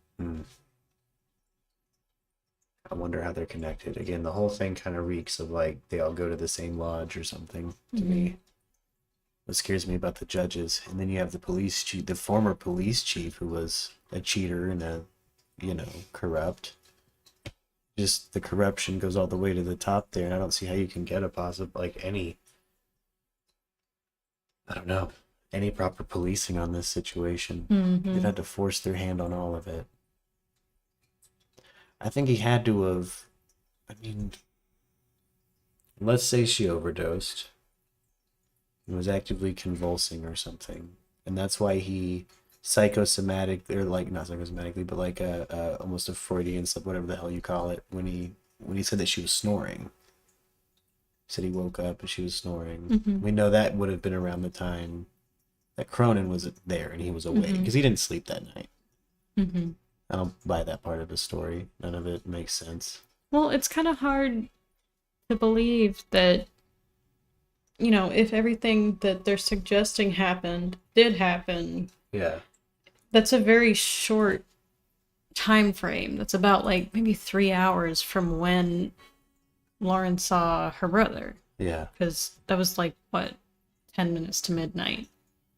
I wonder how they're connected. Again, the whole thing kind of reeks of like they all go to the same lodge or something to me. What scares me about the judges, and then you have the police chief, the former police chief, who was a cheater and a, corrupt. Just the corruption goes all the way to the top there, and I don't see how you can get a any proper policing on this situation. They've had to force their hand on all of it. I think he had to have, let's say she overdosed and was actively convulsing or something, and that's why he psychosomatic, or not psychosomatically, but almost a Freudian slip, whatever the hell you call it, when he said that she was snoring. He said he woke up and she was snoring. We know that would have been around the time that Cronin was there and he was awake, because he didn't sleep that night. I don't buy that part of the story. None of it makes sense.
Well, it's kind of hard to believe that, if everything that they're suggesting did happen.
Yeah.
That's a very short time frame. That's about maybe 3 hours from when Lauren saw her brother.
Yeah.
Because that was 10 minutes to midnight.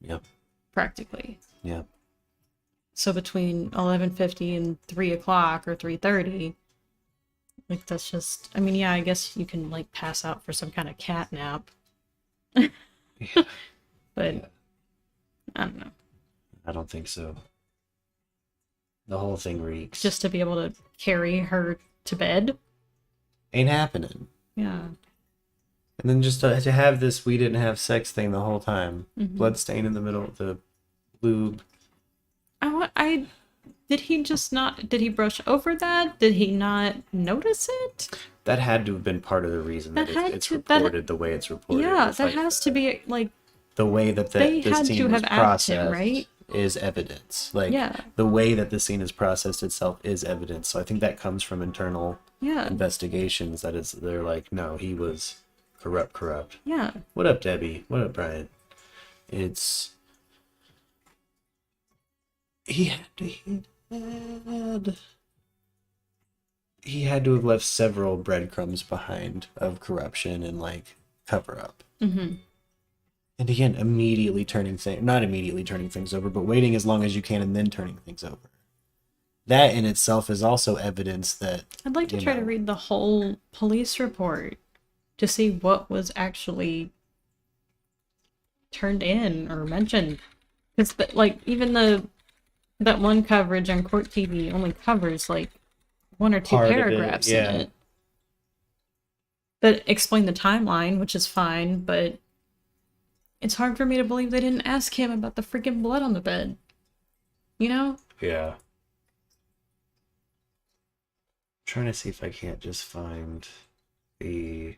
Yep.
Practically.
Yep.
So between 11:50 and 3 o'clock or 3:30, that's just, I guess you can pass out for some kind of cat nap.
Yeah.
But I don't know.
I don't think so. The whole thing reeks.
Just to be able to carry her to bed?
Ain't happening.
Yeah.
And then just to have this we didn't have sex thing the whole time. Blood stain in the middle of the lube.
Did he brush over that? Did he not notice it?
That had to have been part of the reason that it's reported the way it's reported.
Yeah, that has to be
the way that
they
the
had
scene
to
was
have
processed
asked him, right?
Is evidence.
Yeah.
The way that the scene is processed itself is evidence. So I think that comes from internal investigations. They're like, no, he was corrupt.
Yeah.
What up, Debbie? What up, Brian? He had to have left several breadcrumbs behind of corruption and cover up. And again, not immediately turning things over, but waiting as long as you can and then turning things over. that in itself is also evidence that
I'd like to try to read the whole police report to see what was actually turned in or mentioned. Because, like, even that one coverage on Court TV only covers, like, 1 or 2 paragraphs in it that explain the timeline, which is fine, but it's hard for me to believe they didn't ask him about the freaking blood on the bed. You know?
Yeah. Trying to see if I can't just find the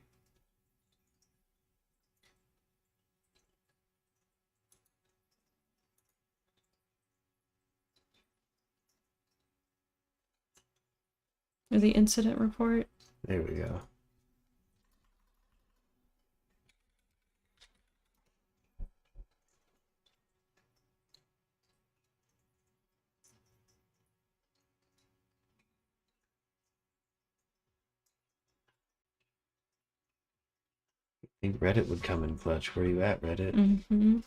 Or the incident report.
There we go. I think Reddit would come in clutch. Where are you at, Reddit?
Mm-hmm.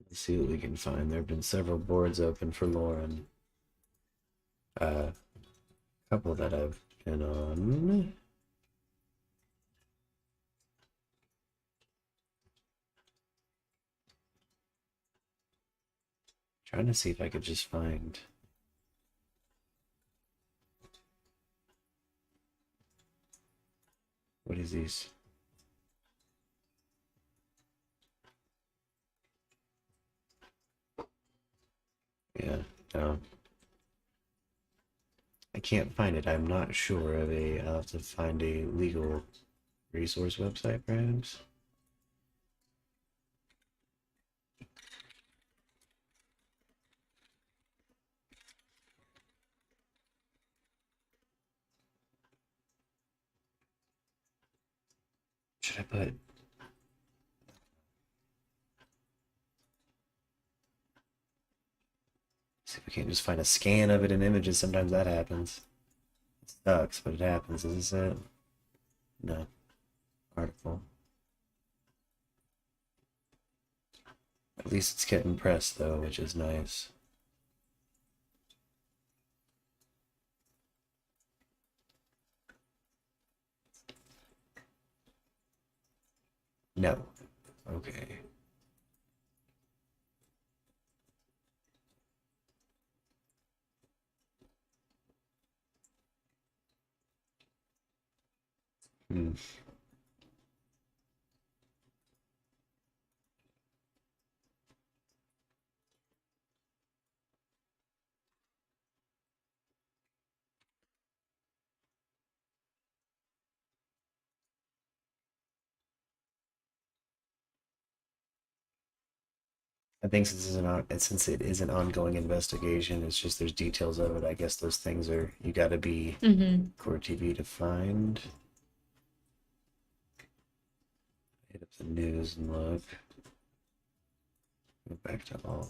Let's see what we can find. There have been several boards open for Lauren. A couple that I've been on. Trying to see if I could just find. What is these? Yeah, no. I can't find it. I'm not sure of a. I'll have to find a legal resource website, perhaps. Should I put? See if we can't just find a scan of it in images. Sometimes that happens. It sucks, but it happens. Is this it? No. Article. At least it's getting pressed though, which is nice. No. Okay. I think since it is an ongoing investigation, it's just there's details of it. I guess those things are you got to be Court TV to find. Hit up the news and look. Go back to all.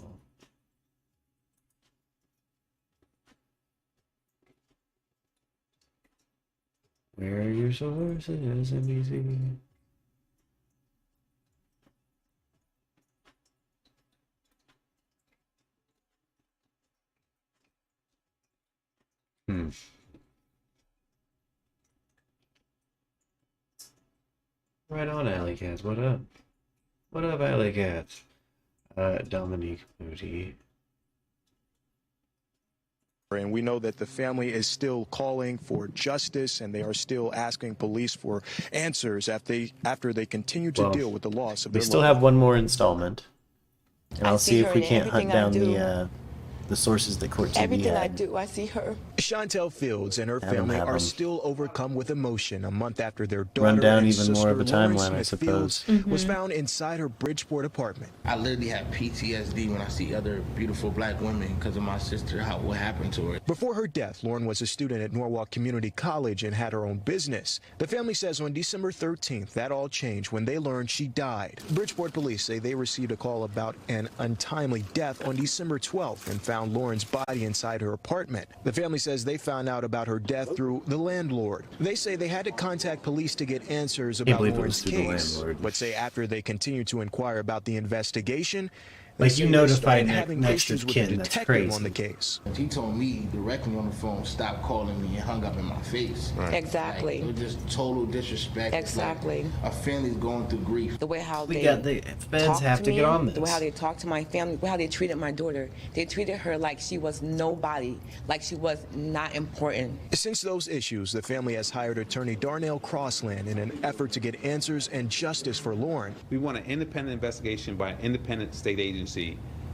Where are your sources, NBC? Right on, Alley Cats. What up? What up, Alley Cats? Dominique Moody.
And we know that the family is still calling for justice, and they are still asking police for answers after they continue to deal with the loss of their
We still have one more installment, and I'll see if we can't hunt down the sources that Court TV
Everything I
had.
do, I see her.
Chantel Fields and her
Have 'em,
family
have
are
'em.
still overcome with emotion a month after their daughter
Run down
and
even more of a
sister, Lauren
timeline, I
Smith
suppose.
Fields, was found inside her Bridgeport apartment.
I literally have PTSD when I see other beautiful black women because of my sister, what happened to her.
Before her death, Lauren was a student at Norwalk Community College and had her own business. The family says on December 13th, that all changed when they learned she died. Bridgeport police say they received a call about an untimely death on December 12th and found Lauren's body inside her apartment. The family says they found out about her death through the landlord. They say they had to contact police to get answers about Lauren's case, but say after they continued to inquire about the investigation,
Like, you notified next of
issues with
kin,
the
that's
detective
crazy.
on the case.
He told me directly on the phone, stop calling me, and hung up in my face.
Exactly.
Like, it was just total disrespect. It's
Exactly.
Like a family's going through grief.
The way how
We
they
got the feds
talked
have to
me,
get on
the way
this.
how they talked to my family, the way how they treated my daughter. They treated her like she was nobody, like she was not important.
Since those issues, the family has hired attorney Darnell Crossland in an effort to get answers and justice for Lauren.
We want an independent investigation by an independent state agency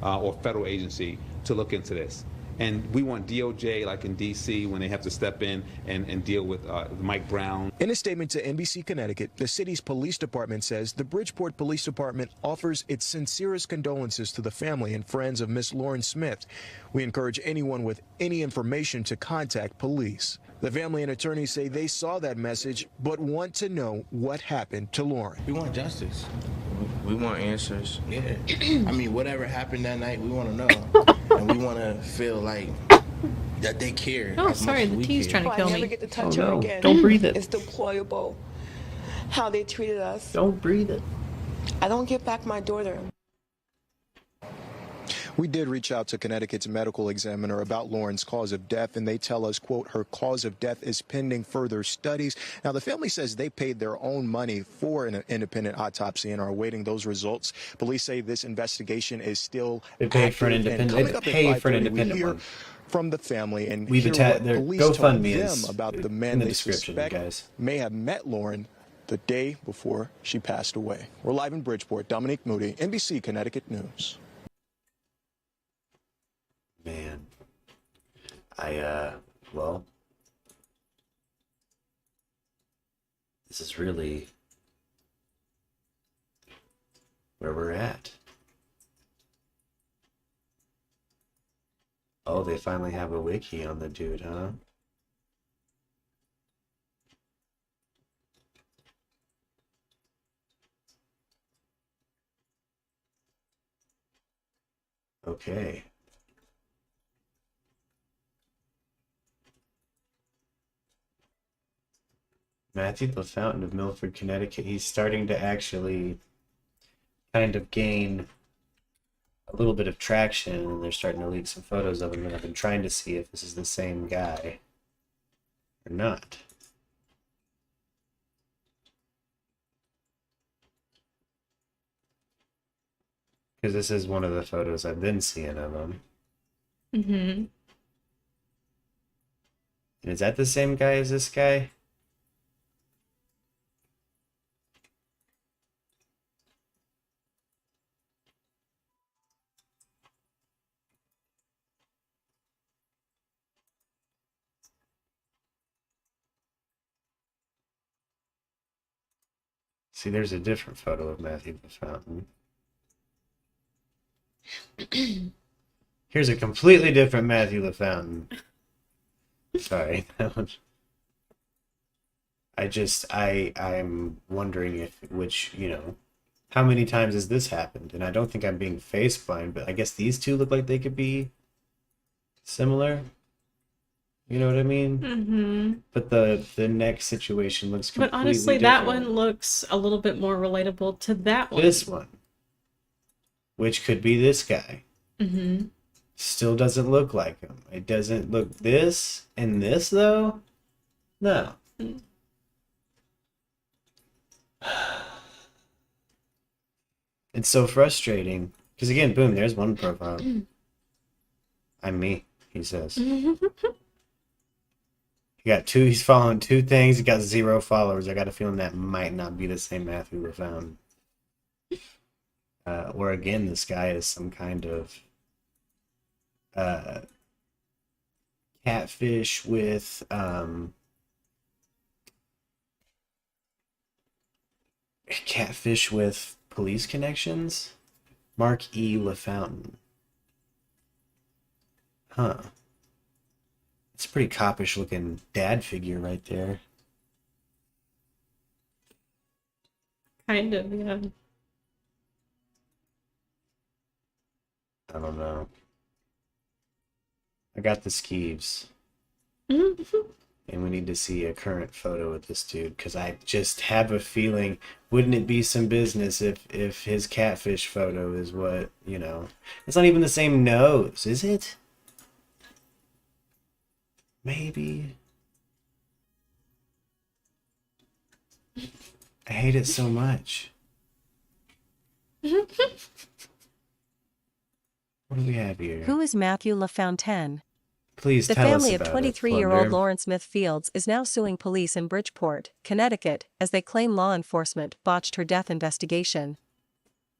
or federal agency to look into this. And we want DOJ, like in D.C., when they have to step in and deal with Mike Brown.
In a statement to NBC Connecticut, the city's police department says the Bridgeport Police Department offers its sincerest condolences to the family and friends of Miss Lauren Smith. We encourage anyone with any information to contact police. The family and attorneys say they saw that message, but want to know what happened to Lauren.
We want justice. We want answers. Yeah. I mean, whatever happened that night, we want to know. And we want to feel like that they care.
Oh,
as
sorry,
much as
the
we
tea's
care.
trying to kill
I
me.
never get to touch
Oh,
her
no.
again.
Don't breathe it.
It's deployable how they treated us.
Don't breathe it.
I don't get back my daughter.
We did reach out to Connecticut's medical examiner about Lauren's cause of death, and they tell us, quote, her cause of death is pending further studies. Now, the family says they paid their own money for an independent autopsy and are awaiting those results. Police say this investigation is still
They paid for an
active, and
independent.
coming up
They
at
paid for an
5:30, we
independent
hear
one.
from the family and
We've
hear
attacked
what
their
police told
GoFundMe
them
is
about the
in
man
the
they
description,
suspect
guys.
may have met Lauren the day before she passed away. We're live in Bridgeport. Dominique Moody, NBC Connecticut News.
Man, well, this is really where we're at. Oh, they finally have a wiki on the dude, huh? Okay. Matthew LaFountain of Milford, Connecticut, he's starting to actually kind of gain a little bit of traction, and they're starting to leak some photos of him, and I've been trying to see if this is the same guy or not. Because this is one of the photos I've been seeing of him.
Mm-hmm.
And is that the same guy as this guy? See, there's a different photo of Matthew LaFountain. Here's a completely different Matthew LaFountain. Sorry. I'm wondering how many times has this happened? And I don't think I'm being face blind, but I guess these two look like they could be similar. You know what I mean?
Mm-hmm.
But the next situation looks completely
But honestly,
different.
that one looks a little bit more relatable to that one.
This one, which could be this guy,
Mm-hmm.
still doesn't look like him. It doesn't look this and this though. No. It's so frustrating because again, boom, there's one profile. I'm me, he says. He's following two things. He got 0 followers. I got a feeling that might not be the same Matthew LaFountain. Or again, this guy is some kind of catfish with police connections. Mark E. LaFountain. Huh. It's a pretty coppish looking dad figure right there.
Kind of, yeah.
I don't know. I got the skeeves. And we need to see a current photo of this dude, because I just have a feeling, wouldn't it be some business if his catfish photo is what, you know. It's not even the same nose, is it? Maybe. I hate it so much. What do we have here?
Who is Matthew LaFontaine?
Please
the
tell us
family of
about it,
23-year-old
Plunder.
Lawrence Smith Fields is now suing police in Bridgeport, Connecticut, as they claim law enforcement botched her death investigation.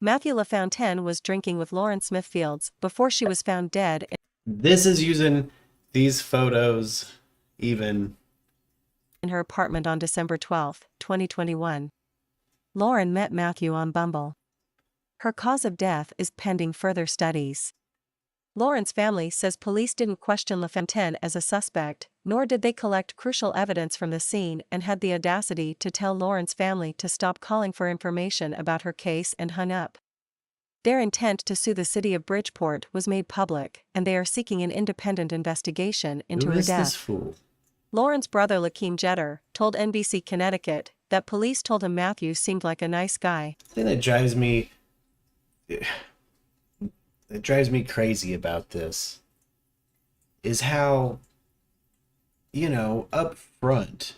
Matthew LaFontaine was drinking with Lawrence Smith Fields before she was found dead.
This is using these photos even
In her apartment on December 12, 2021. Lauren met Matthew on Bumble. Her cause of death is pending further studies. Lauren's family says police didn't question LaFontaine as a suspect, nor did they collect crucial evidence from the scene, and had the audacity to tell Lauren's family to stop calling for information about her case and hung up. Their intent to sue the city of Bridgeport was made public, and they are seeking an independent investigation into
Who
her
is
death.
this fool?
Lauren's brother Lakeem Jeter told NBC Connecticut that police told him Matthew seemed like a nice guy.
The thing that drives me crazy about this is how, you know, up front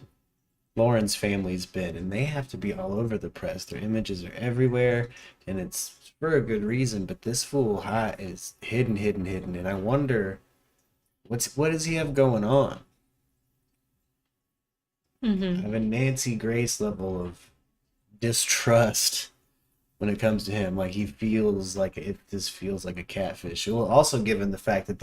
Lauren's family's been, and they have to be all over the press. Their images are everywhere, and it's for a good reason, but this fool is hidden, and I wonder what does he have going on? I have a Nancy Grace level of distrust when it comes to him. Like, this feels like a catfish. Well, also given the fact that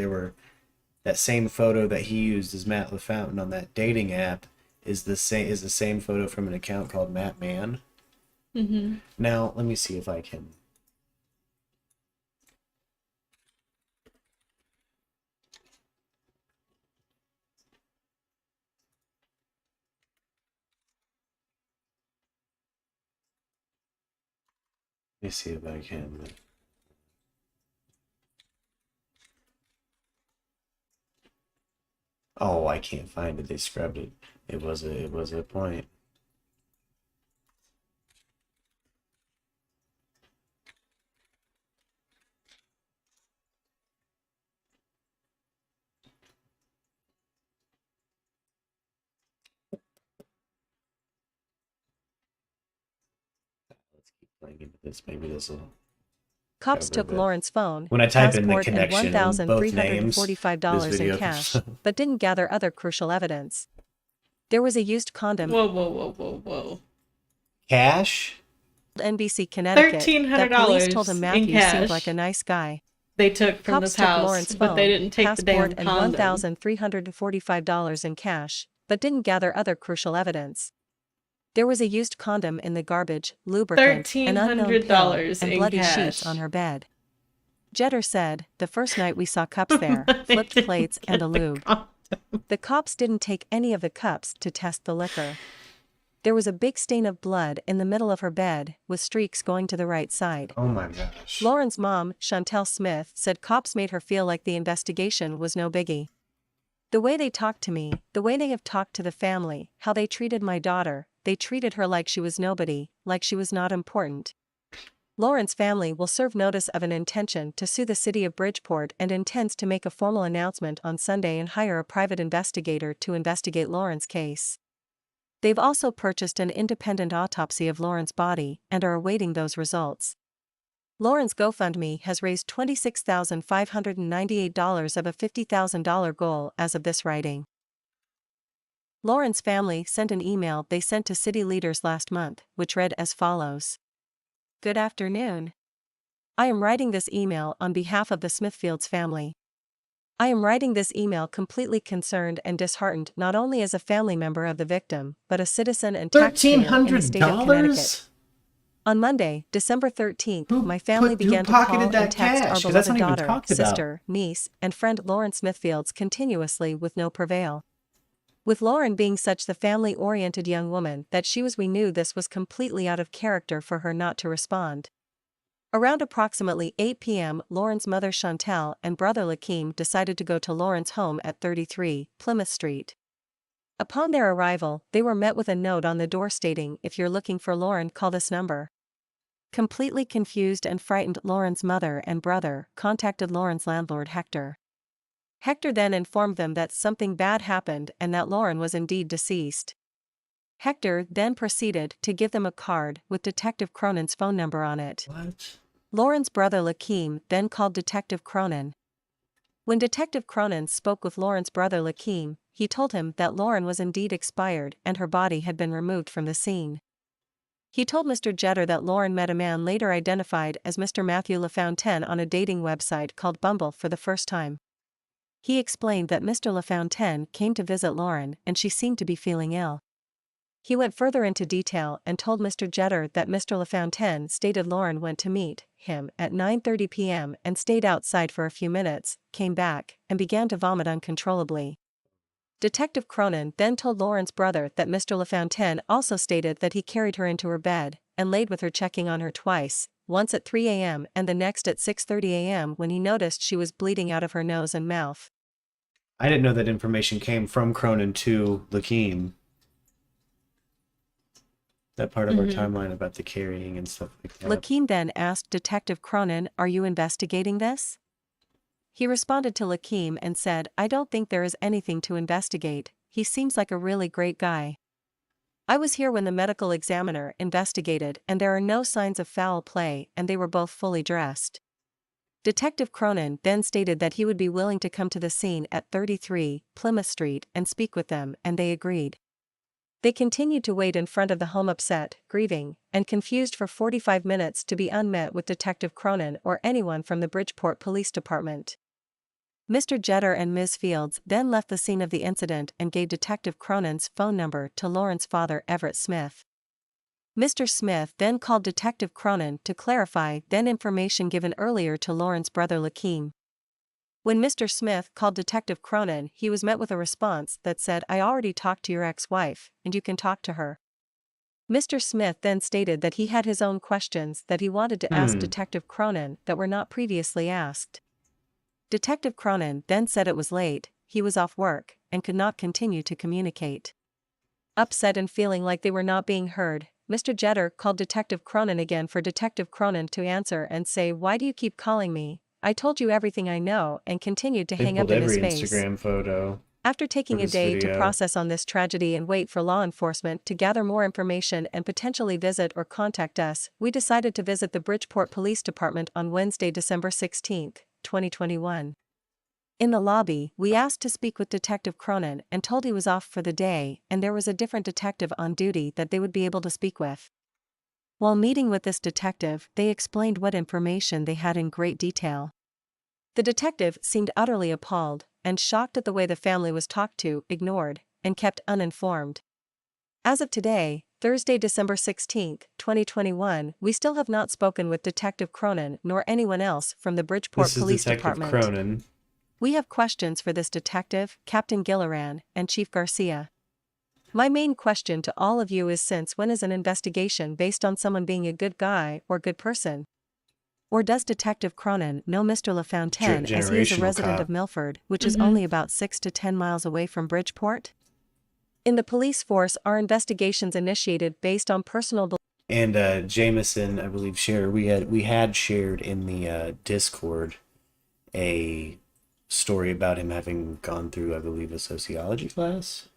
that same photo that he used as Matt LaFountain on that dating app is the same photo from an account called Matt Man. Now, let me see if I can. Let me see if I can. Oh, I can't find it. They scrubbed it. It was a point. Let's keep playing into this. Maybe this will.
Cops took Lauren's phone,
When I type in the
passport, and
connection of both names,
$1,345
this video
in cash,
comes up.
but didn't gather other crucial evidence. There was a used condom.
Whoa.
Cash?
NBC Connecticut that police told him
in
Matthew
cash.
seemed like a nice guy.
They took from
Cops
this
took
house,
Lauren's
but
phone,
they didn't take the damn
passport, and
condom.
$1,345 in cash, but didn't gather other crucial evidence. There was a used condom in the garbage, lubricant, an unknown pill, and
in
bloody
cash.
sheets on her bed. Jeter said, "The first night we saw cups there, flipped plates, and a lube. The cops didn't take any of the cups to test the liquor. There was a big stain of blood in the middle of her bed, with streaks going to the right side."
Oh my gosh.
Lauren's mom, Chantel Smith, said cops made her feel like the investigation was no biggie. "The way they talked to me, the way they have talked to the family, how they treated my daughter, they treated her like she was nobody, like she was not important." Lauren's family will serve notice of an intention to sue the city of Bridgeport and intends to make a formal announcement on Sunday and hire a private investigator to investigate Lauren's case. They've also purchased an independent autopsy of Lauren's body and are awaiting those results. Lauren's GoFundMe has raised $26,598 of a $50,000 goal as of this writing. Lauren's family sent an email they sent to city leaders last month, which read as follows. "Good afternoon. I am writing this email on behalf of the Smithfields family. I am writing this email completely concerned and disheartened not only as a family member of the victim, but a citizen and taxpayer in the state of Connecticut.
$1,300?
On Monday, December 13th, my family
who
began to
pocketed
call
that
and text our
cash? 'Cause that's
beloved
not even
daughter,
talked about.
sister, niece, and friend Lauren Smithfields continuously with no prevail. With Lauren being such the family-oriented young woman that she was, we knew this was completely out of character for her not to respond. Around approximately 8 p.m., Lauren's mother Chantel and brother Lakeem decided to go to Lauren's home at 33 Plymouth Street. Upon their arrival, they were met with a note on the door stating, "If you're looking for Lauren, call this number." Completely confused and frightened, Lauren's mother and brother contacted Lauren's landlord Hector. Hector then informed them that something bad happened and that Lauren was indeed deceased. Hector then proceeded to give them a card with Detective Cronin's phone number on it.
What?
Lauren's brother Lakeem then called Detective Cronin. When Detective Cronin spoke with Lauren's brother Lakeem, he told him that Lauren was indeed expired and her body had been removed from the scene. He told Mr. Jetter that Lauren met a man later identified as Mr. Matthew LaFontaine on a dating website called Bumble for the first time. He explained that Mr. LaFontaine came to visit Lauren and she seemed to be feeling ill. He went further into detail and told Mr. Jetter that Mr. LaFontaine stated Lauren went to meet him at 9:30 p.m. and stayed outside for a few minutes, came back, and began to vomit uncontrollably. Detective Cronin then told Lauren's brother that Mr. LaFontaine also stated that he carried her into her bed and laid with her, checking on her twice, once at 3 a.m. and the next at 6:30 a.m. when he noticed she was bleeding out of her nose and mouth.
I didn't know that information came from Cronin to Lakeem. That part of our timeline about the carrying and stuff like that.
Lakeem then asked Detective Cronin, "Are you investigating this?" He responded to Lakeem and said, "I don't think there is anything to investigate, he seems like a really great guy. I was here when the medical examiner investigated and there are no signs of foul play and they were both fully dressed." Detective Cronin then stated that he would be willing to come to the scene at 33 Plymouth Street and speak with them, and they agreed. They continued to wait in front of the home, upset, grieving, and confused for 45 minutes to be unmet with Detective Cronin or anyone from the Bridgeport Police Department. Mr. Jetter and Ms. Fields then left the scene of the incident and gave Detective Cronin's phone number to Lauren's father, Everett Smith. Mr. Smith then called Detective Cronin to clarify then information given earlier to Lauren's brother Lakeem. When Mr. Smith called Detective Cronin, he was met with a response that said, "I already talked to your ex-wife, and you can talk to her." Mr. Smith then stated that he had his own questions that he wanted to ask Detective Cronin that were not previously asked. Detective Cronin then said it was late, he was off work, and could not continue to communicate. Upset and feeling like they were not being heard, Mr. Jetter called Detective Cronin again for Detective Cronin to answer and say, "Why do you keep calling me? I told you everything I know," and continued to
They
hang up
pulled
in his
every
face.
Instagram photo.
After taking
for
a
this
day
video.
to process on this tragedy and wait for law enforcement to gather more information and potentially visit or contact us, we decided to visit the Bridgeport Police Department on Wednesday, December 16, 2021. In the lobby, we asked to speak with Detective Cronin and told he was off for the day and there was a different detective on duty that they would be able to speak with. While meeting with this detective, they explained what information they had in great detail. The detective seemed utterly appalled and shocked at the way the family was talked to, ignored, and kept uninformed. As of today, Thursday, December 16, 2021, we still have not spoken with Detective Cronin nor anyone else from the Bridgeport
This is
Police
Detective
Department.
Cronin.
We have questions for this detective, Captain Gilleran, and Chief Garcia. My main question to all of you is, since when is an investigation based on someone being a good guy or good person? Or does Detective Cronin know Mr. LaFontaine as he is a
Generational
resident
cop.
of Milford, which is only about 6 to 10 miles away from Bridgeport? In the police force, our investigations initiated based on personal belief.
And Jameson, I believe, we had shared in the Discord a story about him having gone through, I believe, a sociology class.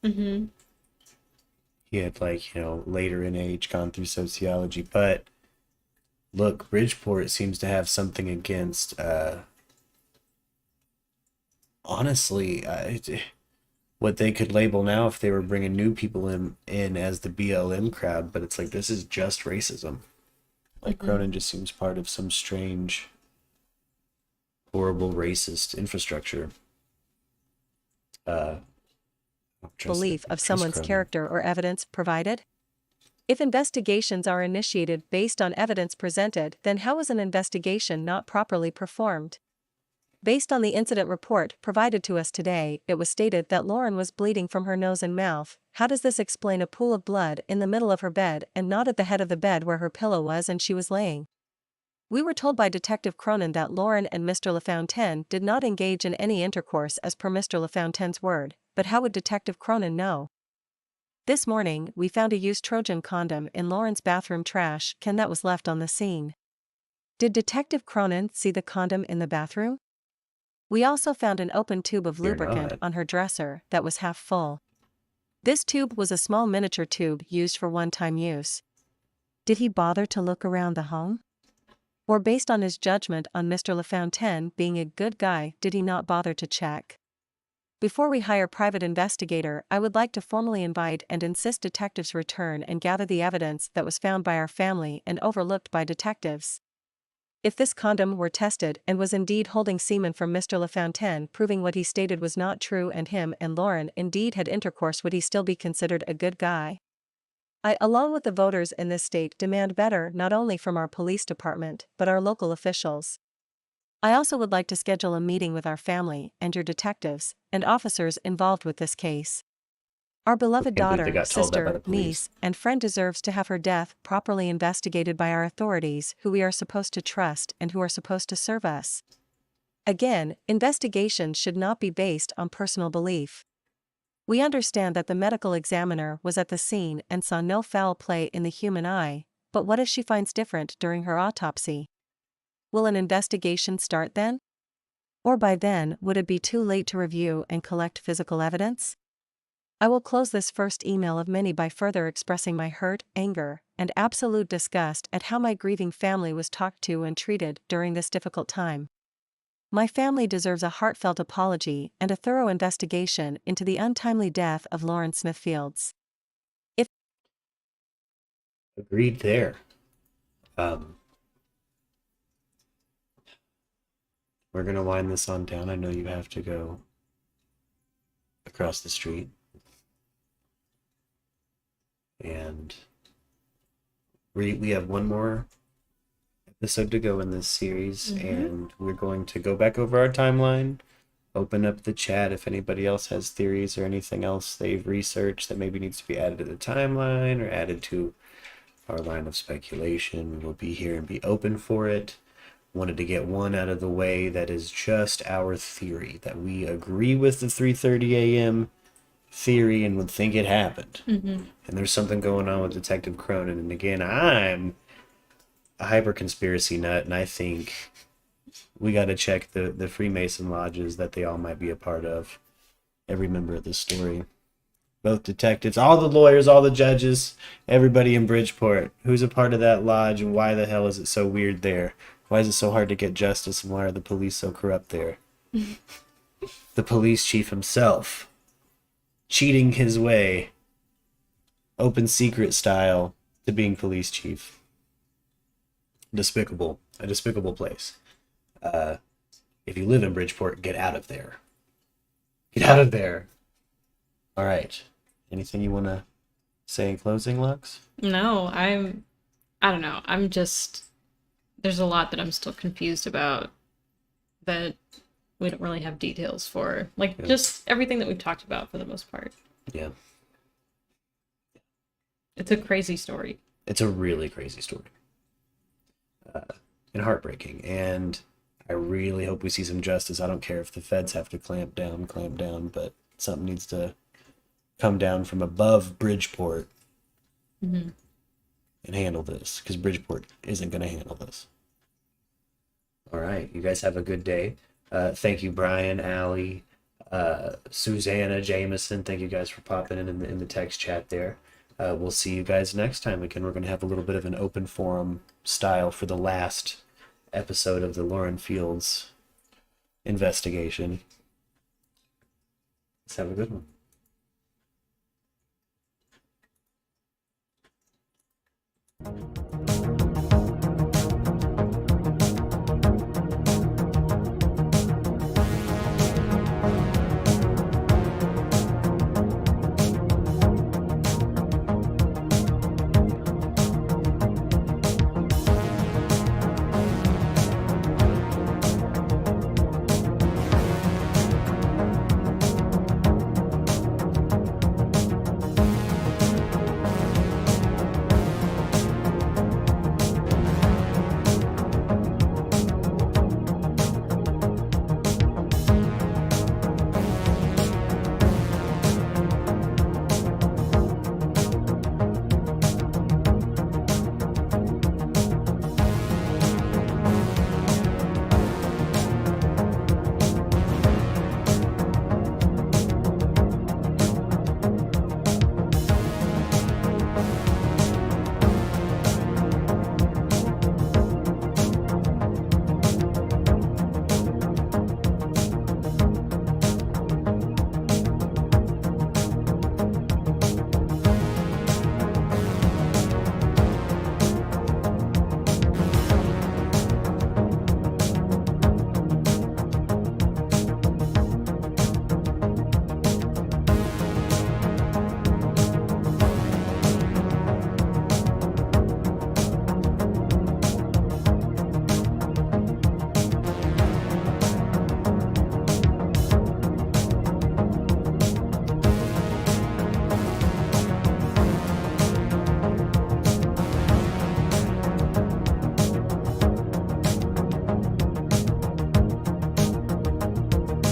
Mm-hmm.
He had, like, later in age gone through sociology, but look, Bridgeport seems to have something against, honestly, what they could label now if they were bringing new people in as the BLM crowd, but it's like, this is just racism. Like, Cronin just seems part of some strange horrible racist infrastructure.
Belief of someone's character or evidence provided? If investigations are initiated based on evidence presented, then how is an investigation not properly performed? Based on the incident report provided to us today, it was stated that Lauren was bleeding from her nose and mouth. How does this explain a pool of blood in the middle of her bed and not at the head of the bed where her pillow was and she was laying? We were told by Detective Cronin that Lauren and Mr. LaFontaine did not engage in any intercourse as per Mr. LaFontaine's word, but how would Detective Cronin know? This morning, we found a used Trojan condom in Lauren's bathroom trash can that was left on the scene. Did Detective Cronin see the condom in the bathroom? We also found an open tube of lubricant on her dresser that was half full. This tube was a small miniature tube used for one-time use. Did he bother to look around the home? Or based on his judgment on Mr. LaFontaine being a good guy, did he not bother to check? Before we hire private investigator, I would like to formally invite and insist detectives return and gather the evidence that was found by our family and overlooked by detectives. If this condom were tested and was indeed holding semen from Mr. LaFontaine, proving what he stated was not true and him and Lauren indeed had intercourse, would he still be considered a good guy? I, along with the voters in this state, demand better not only from our police department, but our local officials. I also would like to schedule a meeting with our family and your detectives and officers involved with this case. Our beloved daughter, sister, niece, and friend deserves to have her death properly investigated by our authorities who we are supposed to trust and who are supposed to serve us. Again, investigations should not be based on personal belief. We understand that the medical examiner was at the scene and saw no foul play in the human eye, but what if she finds different during her autopsy? Will an investigation start then? Or by then, would it be too late to review and collect physical evidence? I will close this first email of many by further expressing my hurt, anger, and absolute disgust at how my grieving family was talked to and treated during this difficult time. My family deserves a heartfelt apology and a thorough investigation into the untimely death of Lauren Smithfields.
Agreed there. We're gonna wind this on down. I know you have to go across the street. And we have one more episode to go in this series, and we're going to go back over our timeline, open up the chat if anybody else has theories or anything else they've researched that maybe needs to be added to the timeline or added to our line of speculation. We'll be here and be open for it. Wanted to get one out of the way that is just our theory, that we agree with the 3:30 a.m. theory and would think it happened. And there's something going on with Detective Cronin. And again, I'm a hyper conspiracy nut, and I think we got to check the Freemason lodges that they all might be a part of. Every member of this story, both detectives, all the lawyers, all the judges, everybody in Bridgeport, who's a part of that lodge, and why the hell is it so weird there? Why is it so hard to get justice, and why are the police so corrupt there? The police chief himself cheating his way, open secret style, to being police chief. Despicable. A despicable place. If you live in Bridgeport, get out of there. Get out of there. All right. Anything you want to say in closing, Lux?
No, I don't know. I'm just, there's a lot that I'm still confused about that we don't really have details for. Like, just everything that we've talked about for the most part.
Yeah.
It's a crazy story.
It's a really crazy story. And heartbreaking. And I really hope we see some justice. I don't care if the feds have to clamp down, but something needs to come down from above Bridgeport and handle this, because Bridgeport isn't going to handle this. All right. You guys have a good day. Thank you, Brian, Allie, Susanna, Jameson. Thank you guys for popping in the text chat there. We'll see you guys next time. Again, we're going to have a little bit of an open forum style for the last episode of the Lauren Fields investigation. Let's have a good one.